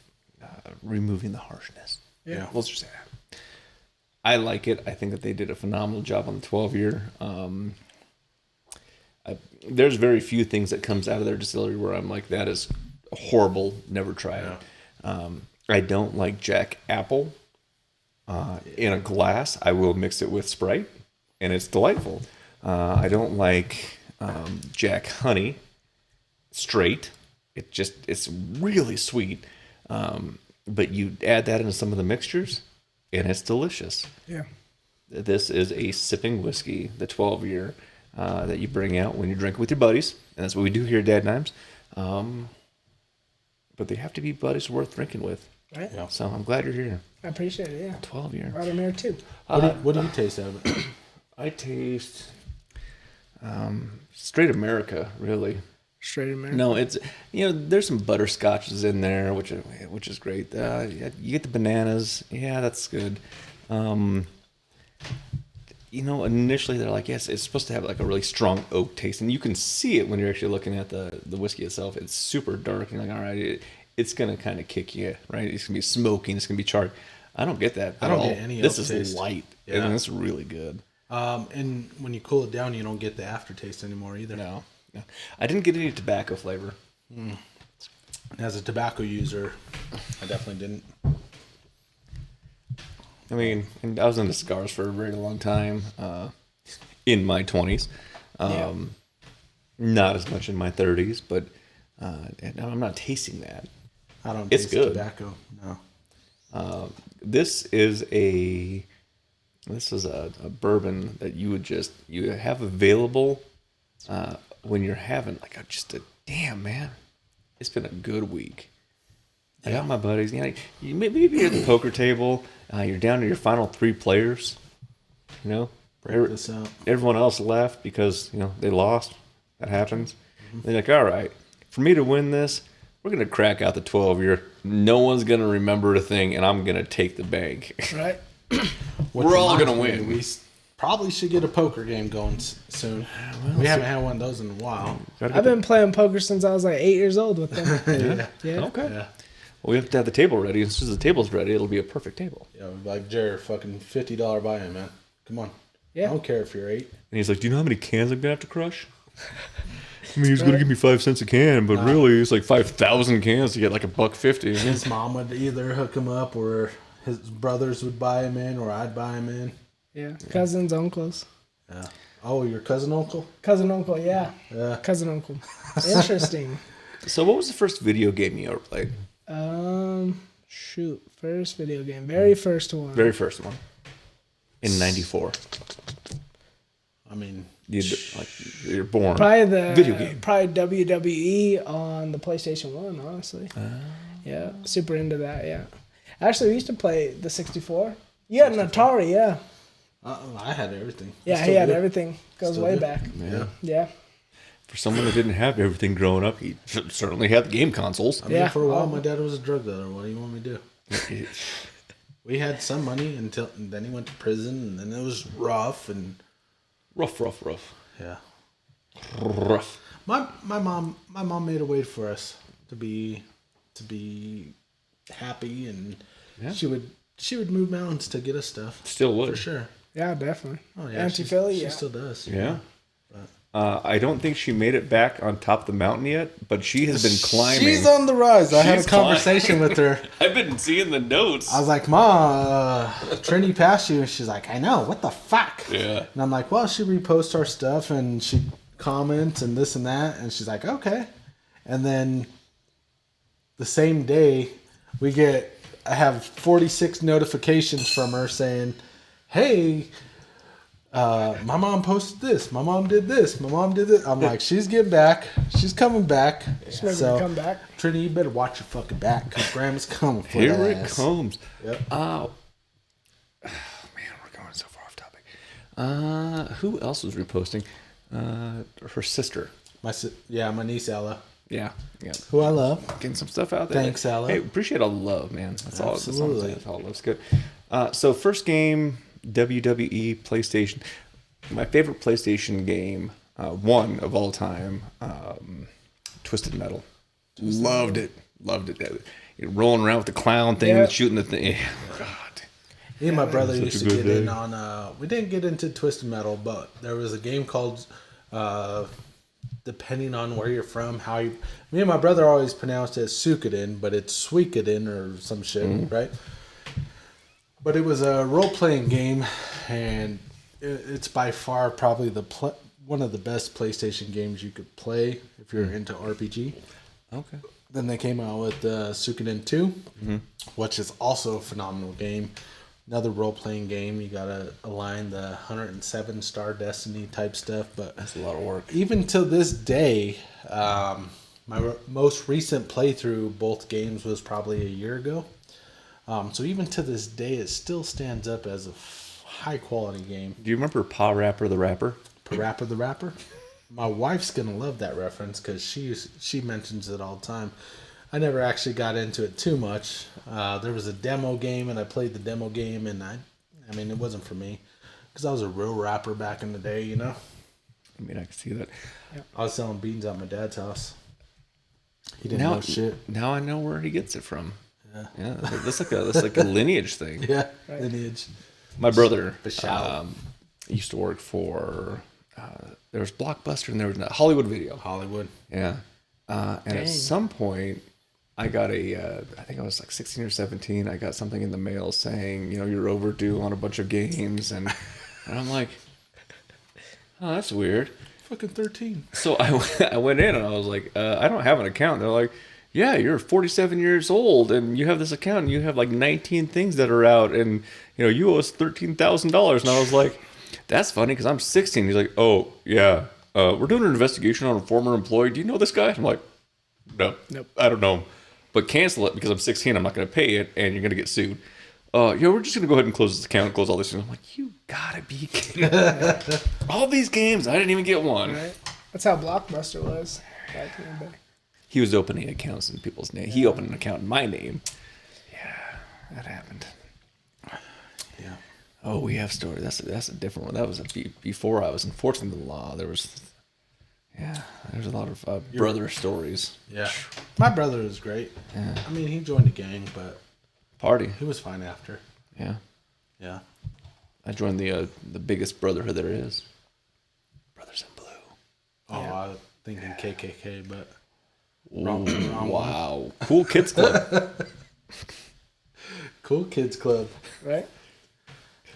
removing the harshness. Yeah. We'll just say that. I like it. I think that they did a phenomenal job on the 12-year. There's very few things that comes out of their distillery where I'm like, that is horrible. Never try it. I don't like Jack Apple in a glass. I will mix it with Sprite, and it's delightful. I don't like Jack Honey straight. It's really sweet. But you add that into some of the mixtures, and it's delicious. Yeah. This is a sipping whiskey, the 12-year, that you bring out when you drink with your buddies, and that's what we do here at DadDimes. But they have to be buddies worth drinking with. Right. Yeah. So I'm glad you're here. I appreciate it. Yeah. 12-year. Right in there too. What do you taste out of it? I taste straight America, really. Straight American. No, it's there's some butterscotches in there, which is great. You get the bananas, yeah, that's good. Initially they're like, yes, it's supposed to have like a really strong oak taste, and you can see it when you're actually looking at the whiskey itself. It's super dark, and you're like, all right, it's gonna kind of kick you, right? It's gonna be smoking, it's gonna be charred. I don't get that. I don't at all. get any This oak is taste. light, Yeah. and it's really good. And when you cool it down, you don't get the aftertaste anymore either. No, I didn't get any tobacco flavor. As a tobacco user, I definitely didn't. I mean, and I was into cigars for a very long time, in my 20s. Not as much in my 30s, but and I'm not tasting that. I don't It's taste good. tobacco. No. This is a bourbon that you have available when you're having like just a damn man. It's been a good week. I got my buddies. You maybe you're at the poker table. You're down to your final 3 players. Break this out. Everyone else left because they lost. That happens. They're like, all right, for me to win this, we're gonna crack out the 12-year. No one's gonna remember a thing, and I'm gonna take the bank. Right. We're all gonna win. We probably should get a poker game going soon. We haven't had one of those in a while. I've been playing poker since I was like 8 years old with them. Yeah. Okay. Yeah. Well, we have to have the table ready. As soon as the table's ready, it'll be a perfect table. Yeah, like Jared, fucking $50 buy-in, man. Come on. Yeah. I don't care if you're 8. And he's like, do you know how many cans I'm gonna have to crush? I mean, he's gonna give me 5 cents a can, but really, it's like 5,000 cans to get like $1.50. His mom would either hook him up, or his brothers would buy him in, or I'd buy him in. Yeah. Cousins, uncles. Yeah. Oh, your cousin uncle? Cousin, uncle, yeah. Yeah. Cousin, uncle. Interesting. So, what was the first video game you ever played? First video game. Very first one. Very first one. In '94. I mean, You're born. Probably video game. Probably WWE on the PlayStation 1, honestly. Yeah. Super into that, yeah. Actually, we used to play the 64. You had an Atari, yeah. I had everything. Yeah, Still he had do. everything. Goes Still way do. back. Yeah. Yeah. For someone that didn't have everything growing up, he certainly had the game consoles. I mean, Yeah. for a while, my dad was a drug dealer. What do you want me to do? We had some money and then he went to prison, and then it was rough. And Rough. Yeah. Rough. My mom made a way for us to be happy, and Yeah. she would move mountains to get us stuff. Still would. For sure. Yeah, definitely. Oh yeah, Anti-Philly, she yeah. still does. Yeah. I don't think she made it back on top of the mountain yet, but she has been climbing. She's on the rise. I had a She's conversation with her. I've been seeing the notes. I was like, Ma, Trini passed you. And she's like, I know. What the fuck? Yeah. And I'm like, well, she reposts our stuff and she comments and this and that. And she's like, okay. And then the same day, I have 46 notifications from her saying, hey, my mom posted this. My mom did this. My mom did it. I'm like, she's getting back. She's coming back. She's never gonna come back. Trini, you better watch your fucking back because Grandma's coming for Here that it ass. comes. Yep. Oh, man, we're going so far off topic. Who else was reposting? Her sister. My niece Ella, Yeah. who I love. Getting some stuff out there. Thanks, Ella. Hey, appreciate all the love, man. That's all. Absolutely. That's all love's good. So first game, WWE PlayStation. My favorite PlayStation game, one of all time, Twisted Metal. Loved it. You're rolling around with the clown thing, Yeah. shooting the thing. God. Me and my brother Such a used to good get in day. on. We didn't get into Twisted Metal, but there was a game called. Depending on where you're from, me and my brother always pronounced it as Suikoden, but it's Suikoden or some shit, right? But it was a role-playing game, and it's by far probably one of the best PlayStation games you could play if you're into RPG. Okay. Then they came out with Suikoden 2, which is also a phenomenal game. Another role-playing game. You gotta align the 107-star destiny type stuff, but That's a lot of work. even to this day, my most recent playthrough both games was probably a year ago. So even to this day, it still stands up as a high-quality game. Do you remember Pa Rapper the Rapper? Parappa the Rapper. My wife's gonna love that reference because she mentions it all the time. I never actually got into it too much. There was a demo game, and I played the demo game, and I mean, it wasn't for me because I was a real rapper back in the day, you know. I mean, I can see that. I was selling beans at my dad's house. He didn't know shit. Now I know where he gets it from. Yeah. That's like a lineage thing. Yeah, lineage. My brother Bashout. used to work for. There was Blockbuster and there was Hollywood Video. Hollywood. Yeah, and at some point, I got I think I was like 16 or 17. I got something in the mail saying, you're overdue on a bunch of games, and I'm like, oh, that's weird. Fucking 13. So I went in and I was like, I don't have an account. They're like, yeah, you're 47 years old and you have this account and you have like 19 things that are out and you owe us $13,000. And I was like, that's funny because I'm 16. He's like, oh yeah, we're doing an investigation on a former employee. Do you know this guy? I'm like, no, Nope. I don't know him. But cancel it because I'm 16. I'm not going to pay it and you're going to get sued. We're just going to go ahead and close this account, close all this. And I'm like, you gotta be kidding me. All these games, I didn't even get one. Right? That's how Blockbuster was back in the day. He was opening accounts in people's name. He opened an account in my name. Yeah, that happened. Yeah. Oh, we have stories. That's a different one. That was before I was enforcing the law. There's a lot of brother stories. Yeah. My brother was great. Yeah. I mean, he joined the gang, but Party. he was fine after. Yeah. Yeah. I joined the biggest brotherhood there is. Brothers in Blue. Oh, I was thinking KKK, but Ooh, wrong one. wow. Cool Kids Club. Cool Kids Club. Right?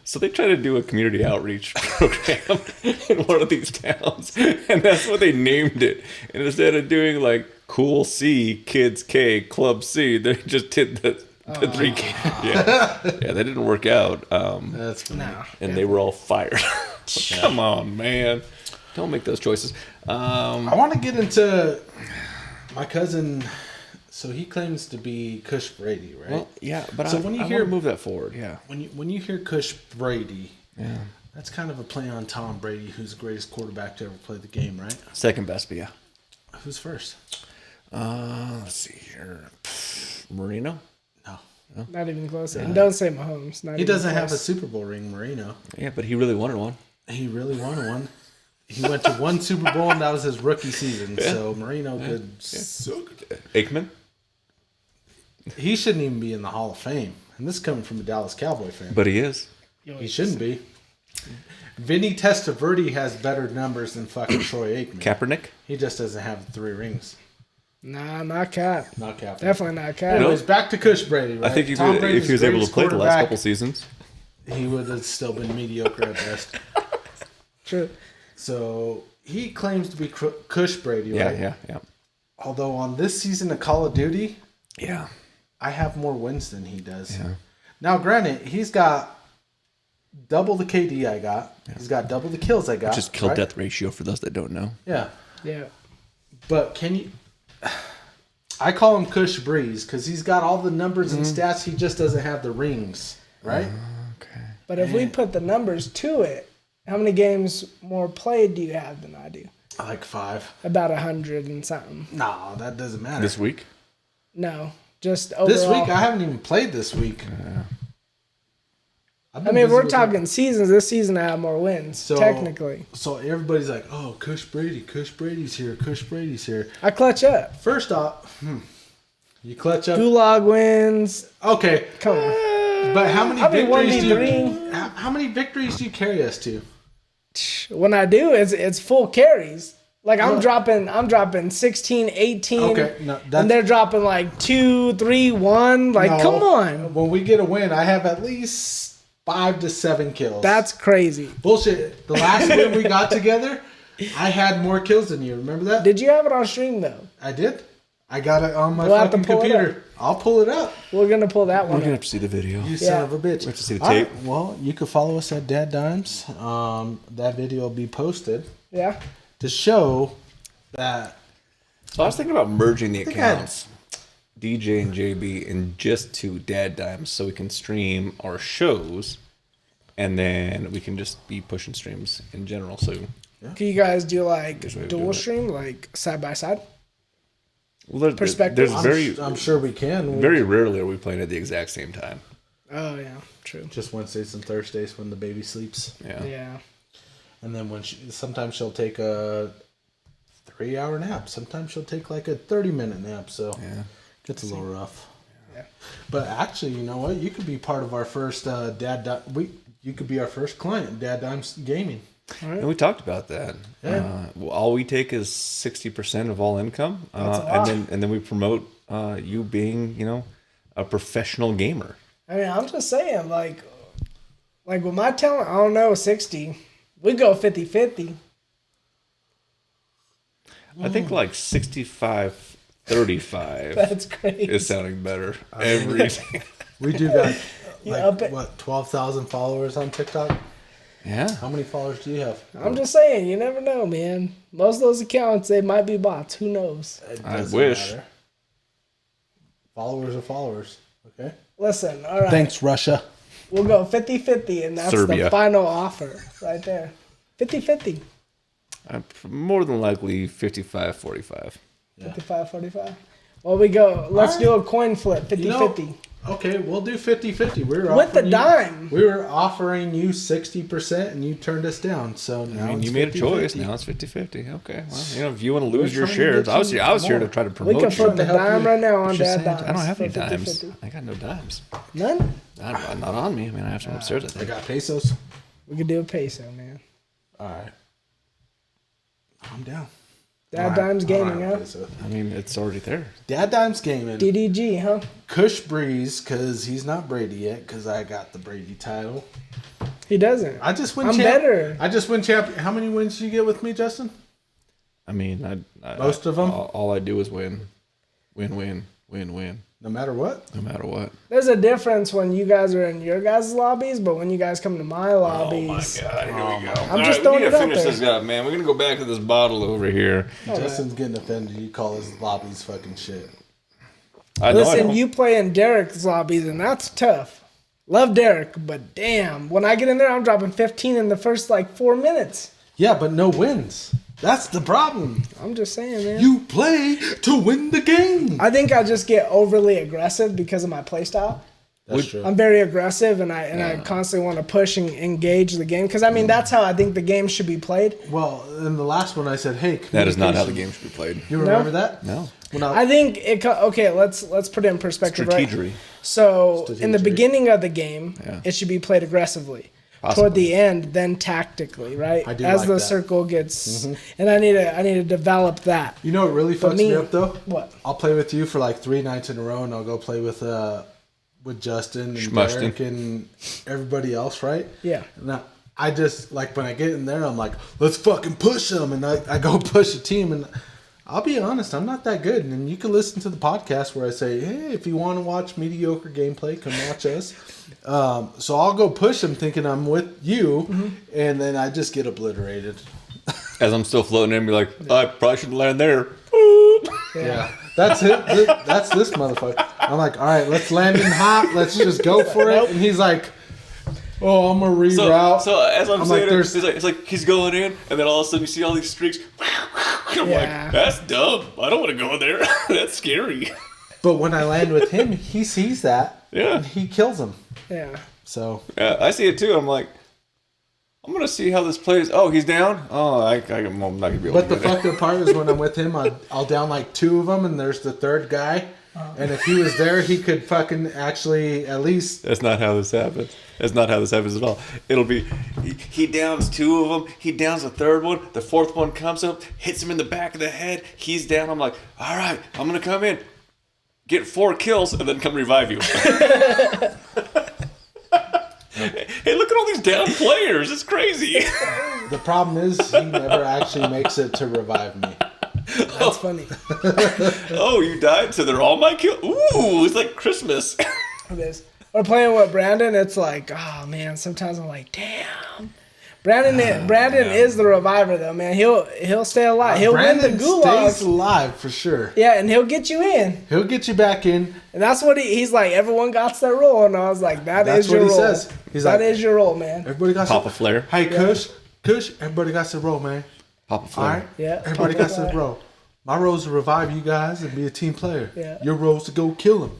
So they try to do a community outreach program in one of these towns, and that's what they named it. And instead of doing like Cool C, Kids K, Club C, they just did the 3K. Yeah, that didn't work out. That's funny. No. And they were all fired. Come on, man. Don't make those choices. I want to get into my cousin. So he claims to be Cush Brady, right? Well, yeah, but So I when you want hear- to move that forward. Yeah. When you hear Cush Brady, Yeah. that's kind of a play on Tom Brady, who's the greatest quarterback to ever play the game, right? Second best, but yeah. Who's first? Let's see here. Marino? No. Not even close. And don't say Mahomes. Not He even doesn't have a close. Super Bowl ring, Marino. Yeah, but he really wanted one. He really wanted one. He went to one Super Bowl, and that was his rookie season. Yeah. So Marino could suck. Aikman? He shouldn't even be in the Hall of Fame. And this is coming from a Dallas Cowboy fan. But he is. He shouldn't be. Vinny Testaverde has better numbers than fucking Troy Aikman. Kaepernick? He just doesn't have the 3 rings. Nah, not Cap. Not Kaepernick. Definitely not Cap. Anyways, back to Cush Brady, right? I think if he was able to play the last couple seasons, he would have still been mediocre at best. True. So he claims to be Cush Brady, right? Yeah. Although on this season of Call of Duty, yeah, I have more wins than he does. Yeah. Now, granted, he's got double the KD I got. Yeah. He's got double the kills I got. Just kill-death ratio for those that don't know. Yeah. Yeah. But can you... I call him Cush Breeze because he's got all the numbers and stats. He just doesn't have the rings, right? Okay. But if we put the numbers to it, how many games more played do you have than I do? Like 5. About 100 and something. No, that doesn't matter. This week? No, just overall. This week? I haven't even played this week. I mean, if we're talking seasons, this season I have more wins, technically. So everybody's like, oh, Cush Brady's here, Cush Brady's here. I clutch up. First off, you clutch up. Gulag wins. Okay. Come on. But how many how many victories do you carry us to? When I do, it's full carries. Like I'm dropping 16, 18, okay, and they're dropping like 2, 3, 1. Like, come on. When we get a win, I have at least 5 to 7 kills. That's crazy. Bullshit. The last win we got together, I had more kills than you. Remember that? Did you have it on stream though? I did. I got it on my fucking computer. I'll pull it up. We're gonna pull that one. We're gonna have to see the video. You son of a bitch. We have to see the tape. Right, well, you can follow us at DadDimes. That video will be posted. Yeah. To show that. So I was thinking about merging the accounts, DJ and JB, in just 2 DadDimes, so we can stream our shows, and then we can just be pushing streams in general. So, can you guys do like dual stream, like side by side? Well, perspective. I'm sure we can. Very rarely are we playing at the exact same time. Oh yeah, true. Just Wednesdays and Thursdays when the baby sleeps. Yeah. And then sometimes she'll take a 3-hour nap. Sometimes she'll take like a 30-minute nap. So it gets a little rough. Yeah. But actually, you know what? You could be part of our first you could be our first client, DadDimes Gaming. All right. And we talked about that. Yeah. All we take is 60% of all income, and then we promote you being, a professional gamer. I mean, I'm just saying, like with my talent, I don't know, 60. We go 50-50. I think like 65-35. That's crazy. Is sounding better. Every We do got 12,000 followers on TikTok. Yeah. How many followers do you have? I'm just saying, you never know, man. Most of those accounts, they might be bots. Who knows? I wish. Matter. Followers are followers. Okay. Listen, all right. Thanks, Russia. We'll go 50-50, and that's Serbia. the final offer right there. 50-50. More than likely 55-45. Yeah. 55-45. Well, we go. Let's do a coin flip, 50-50. Okay, we'll do 50-50. With the dime. We were offering you 60%, and you turned us down. So now you made a choice. Now it's 50-50. Okay. Well, if you want to lose your shares, I was here to try to promote We can flip the dime right now on Just DadDimes. I don't have any 50-50. dimes. I got no dimes. None? Not on me. I mean, I have some upstairs, I I think. got pesos. We could do a peso, man. All right. I'm down. DadDimes Gaming, huh? I mean, it's already there. DadDimes Gaming. DDG, huh? Cush Breeze, because he's not Brady yet, because I got the Brady title. He doesn't. I just win I'm better. I just win champion. How many wins do you get with me, Justin? I mean, Most of them? All I do is win. Win. No matter what? No matter what. There's a difference when you guys are in your guys' lobbies, but when you guys come to my lobbies. Oh, my God. Here we go. I'm just throwing it out finish there. this up, man. We're going to go back to this bottle over here. Justin's getting offended. You call his lobbies fucking shit. Listen, you play in Derek's lobbies, and that's tough. Love Derek, but damn, when I get in there, I'm dropping 15 in the first, 4 minutes. Yeah, but no wins. That's the problem. I'm just saying, man. You play to win the game. I think I just get overly aggressive because of my playstyle. That's true. I'm very aggressive, and I constantly want to push and engage the game because I mean that's how I think the game should be played. Well, in the last one I said, hey, That is not how the game should be played. You remember that? No. I think okay. Let's put it in perspective. Strategery. Right? So in the Strategery. beginning of the game, it should be played aggressively. Possibly. Toward the end, then tactically, right? I do As like the that. circle gets, and I need to develop that. You know what really fucks me up though? What? I'll play with you for like 3 nights in a row, and I'll go play with Justin and Derek and everybody else, right? Yeah. Now I just like when I get in there, I'm like, let's fucking push them, and I go push a team, and I'll be honest, I'm not that good. And you can listen to the podcast where I say, hey, if you want to watch mediocre gameplay, come watch us. So I'll go push them thinking I'm with you, and then I just get obliterated. As I'm still floating in, be like, I probably shouldn't land there. Yeah. That's it. That's this motherfucker. I'm like, all right, let's land in hot. Let's just go for it. And he's like, oh, I'm going to reroute. So as I'm saying like, it, it's like he's going in, and then all of a sudden you see all these streaks. I'm Yeah. like, that's dumb. I don't want to go in there. That's scary. But when I land with him, he sees that. Yeah. And he kills him. Yeah. So I see it too. I'm like, I'm gonna see how this plays. Oh, he's down. Oh, I'm not gonna be able but to the do that. fucked up part is when I'm with him, I'll down like 2 of them, and there's the third guy. And if he was there, he could fucking actually at least. That's not how this happens. That's not how this happens at all. It'll be he downs 2 of them. He downs the third one. The fourth one comes up, hits him in the back of the head. He's down. I'm like, all right, I'm gonna come in, get 4 kills, and then come revive you. Hey, look at all these down players. It's crazy. The problem is he never actually makes it to revive me. That's funny. Oh, you died, so they're all my kill. Ooh, it's like Christmas. It is. Or playing with Brandon, it's like, oh man, sometimes I'm like, damn. Brandon is the reviver though, man. He'll stay alive. He'll Brandon win the gulag. stays alive for sure. Yeah, and he'll get you in. He'll get you back in. And that's what he's like, everyone got their role. And I was like, That's is what your he role. says. He's That like, is your role, man. everybody got Pop a some flare. Hey, Kush, everybody got some role, man. Pop a All flare. right? Yeah. Everybody Pop a got some flare. role. My role is to revive you guys and be a team player. Yeah. Your role is to go kill him.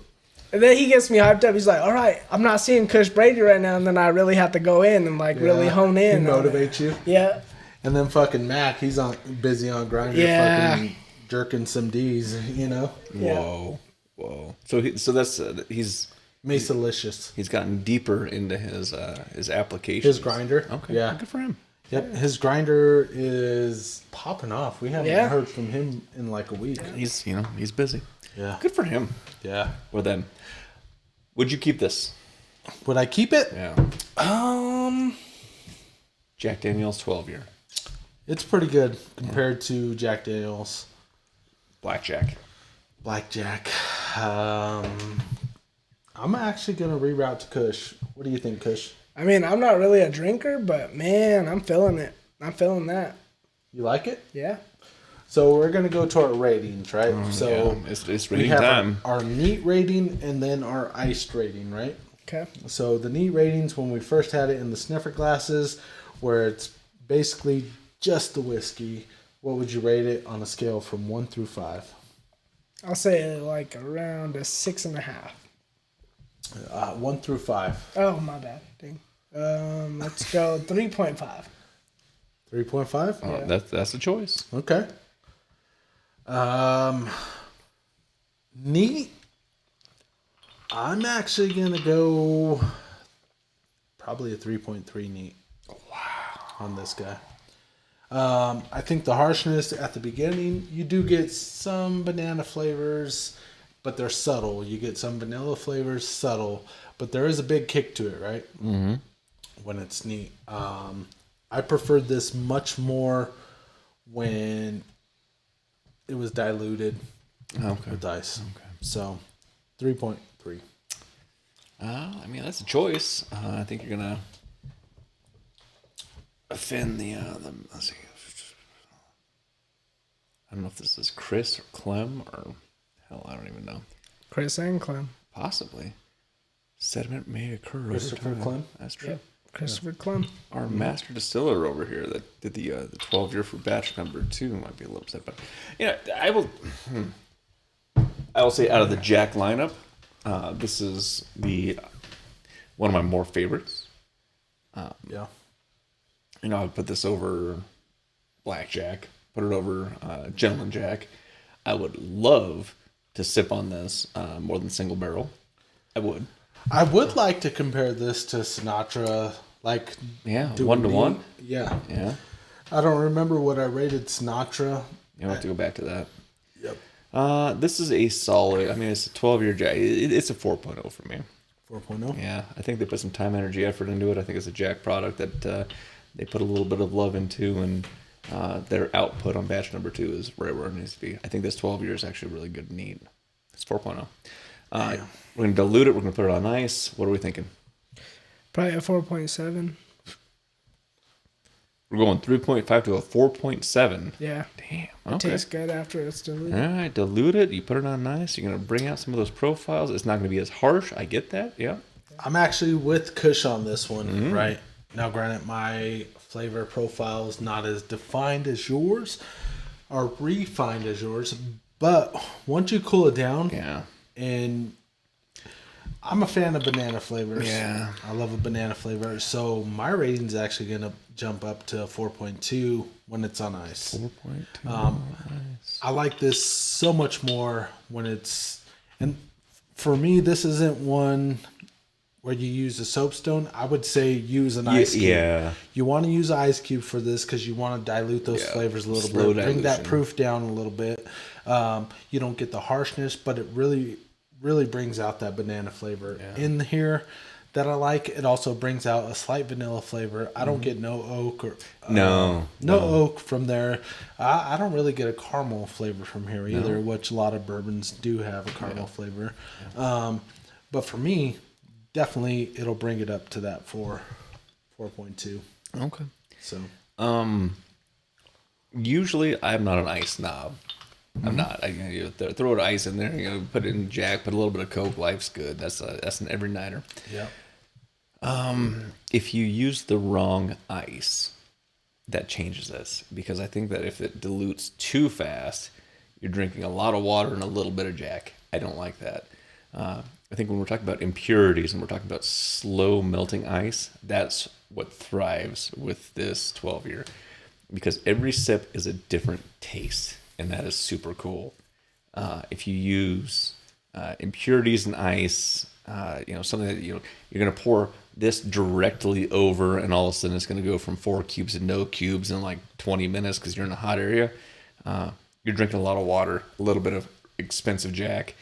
And then he gets me hyped up. He's like, all right, I'm not seeing Kush Brady right now. And then I really have to go in and like really hone in. He motivates you. Yeah. And then fucking Mac, he's busy on Grindr, Yeah. fucking jerking some D's, you know? Whoa. So that's he's Macelicious. He's gotten deeper into his application. His Grindr. Okay. Yeah. Good for him. Yep. His Grindr is popping off. We haven't heard from him in like a week. He's busy. Yeah. Good for him. Yeah. Or them. Would you keep this? Would I keep it? Yeah. Um, Jack Daniel's 12-year. it's pretty good compared to Jack Daniel's Blackjack. Blackjack. I'm actually gonna reroute to Kush. What do you think, Kush? I mean, I'm not really a drinker, but man, I'm feeling it. I'm feeling that. You like it? Yeah. So we're gonna go to our ratings, right? So Yeah, it's we rating have time. our neat rating and then our iced rating, right? Okay. So the neat ratings when we first had it in the sniffer glasses, where it's basically just the whiskey. What would you rate it on a scale from 1 through 5? I'll say like around a 6.5. 1 through 5. Oh, my bad. Dang. Let's go 3.5. 3.5. Oh, that's a choice. Okay. Neat. I'm actually gonna go probably a 3.3 neat. Wow. On this guy. I think the harshness at the beginning, you do get some banana flavors, but they're subtle. You get some vanilla flavors, subtle, but there is a big kick to it, right? Mm-hmm. When it's neat. I preferred this much more when it was diluted with ice. Okay. So, 3.3. I mean, that's a choice. I think you're gonna offend the. Let's see. I don't know if this is Chris or Clem or hell, I don't even know. Chris and Clem. Possibly. Sediment may occur over Christopher time. Clem? That's true. Yep. Christopher Clem. Our master distiller over here that did the 12-year for batch number 2 might be a little upset, but I will say out of the Jack lineup, this is the one of my more favorites. Yeah. You know, I would put this over Blackjack, put it over Gentleman Jack. I would love to sip on this more than Single Barrel. I would. I would like to compare this to Sinatra. Like, Yeah, do 1-to-1. Yeah. Yeah. I don't remember what I rated Sinatra. You have to go back to that. Yep. This is a solid, I mean, it's a 12-year Jack. It's a 4.0 for me. 4.0. Yeah, I think they put some time, energy, effort into it. I think it's a Jack product that they put a little bit of love into, and their output on batch number 2 is right where it needs to be. I think this 12 year is actually really good and neat. It's 4.0. We're going to dilute it. We're going to put it on ice. What are we thinking? Probably a 4.7. We're going 3.5 to a 4.7. Yeah. Damn. It Okay. tastes good after it's diluted. All right, dilute it. You put it on ice. You're going to bring out some of those profiles. It's not going to be as harsh. I get that. Yeah. I'm actually with Kush on this one, right? Now, granted, my flavor profile is not as defined as yours or refined as yours, but once you cool it down, Yeah. and I'm a fan of banana flavors. Yeah. I love a banana flavor. So my rating is actually going to jump up to 4.2 when it's on ice. 4.2. I like this so much more when it's, and for me, this isn't one where you use a soapstone. I would say use an ice cube. Yeah. You want to use an ice cube for this because you want to dilute those Yeah. flavors a little Slow bit. Bring that dilution. proof down a little bit. You don't get the harshness, but it really brings out that banana flavor in here that I like. It also brings out a slight vanilla flavor. I don't get no oak or No. oak from there. I don't really get a caramel flavor from here either, which a lot of bourbons do have a caramel flavor. But for me, definitely it'll bring it up to that 4.2. Okay. So Usually, I'm not an ice snob. I'm not. Throw ice in there. Put it in Jack. Put a little bit of Coke. Life's good. That's an every nighter. yeah. If you use the wrong ice, that changes this, because I think that if it dilutes too fast, you're drinking a lot of water and a little bit of Jack. I don't like that. I think when we're talking about impurities and we're talking about slow melting ice, that's what thrives with this 12 year, because every sip is a different taste, and that is super cool. If you use impurities in ice, something that you're going to pour this directly over, and all of a sudden it's going to go from 4 cubes to no cubes in like 20 minutes because you're in a hot area. You're drinking a lot of water, a little bit of expensive Jack.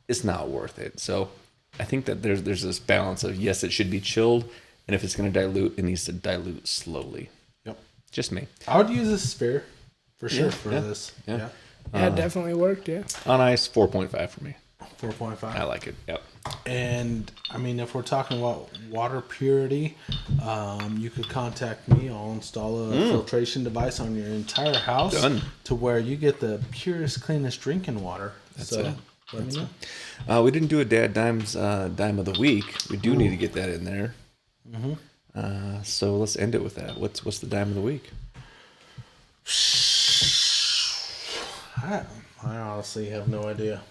It's not worth it. So I think that there's this balance of, yes, it should be chilled, and if it's going to dilute, it needs to dilute slowly. Yep. Just me. I would use a sphere for sure for yeah, this. yeah. Yeah, it definitely worked. Yeah. On ice, 4.5 for me. 4.5. I like it. Yep. And I mean, if we're talking about water purity, you could contact me. I'll install a filtration device on your entire house. Done. To where you get the purest, cleanest drinking water. That's so it. let me know. We didn't do a DadDimes dime of the week. We do need to get that in there. So let's end it with that. What's the dime of the week? I honestly have no idea.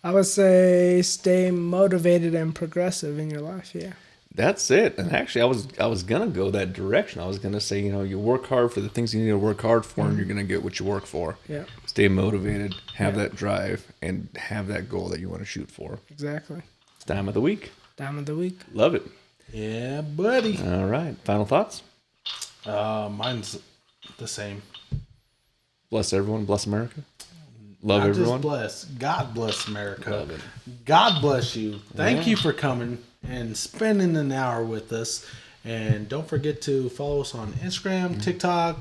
I would say stay motivated and progressive in your life. Yeah. That's it. And actually, I was gonna go that direction. I was gonna say, you work hard for the things you need to work hard for, and you're gonna get what you work for. Yeah. Stay motivated, have that drive, and have that goal that you want to shoot for. Exactly. It's dime of the week. Dime of the week. Love it. Yeah, buddy. All right. Final thoughts. Mine's the same. Bless everyone. Bless America. Love Not everyone. just bless. God bless America. Love it. God bless you. Thank you for coming and spending an hour with us. And don't forget to follow us on Instagram, TikTok,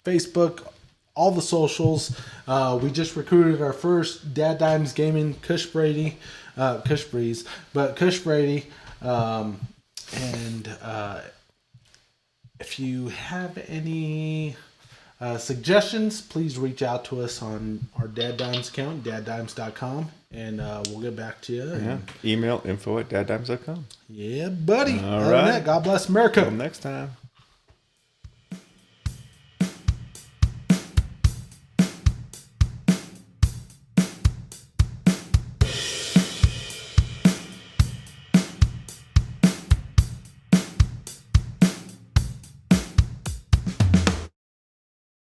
Facebook, all the socials. We just recruited our first DadDimes Gaming Kush Brady, Kush Breeze, but Kush Brady. If you have any suggestions, please reach out to us on our DadDimes account, daddimes.com, and we'll get back to you. Yeah. Email info@daddimes.com. Yeah, buddy. All Other than right. that, God bless America. Until next time.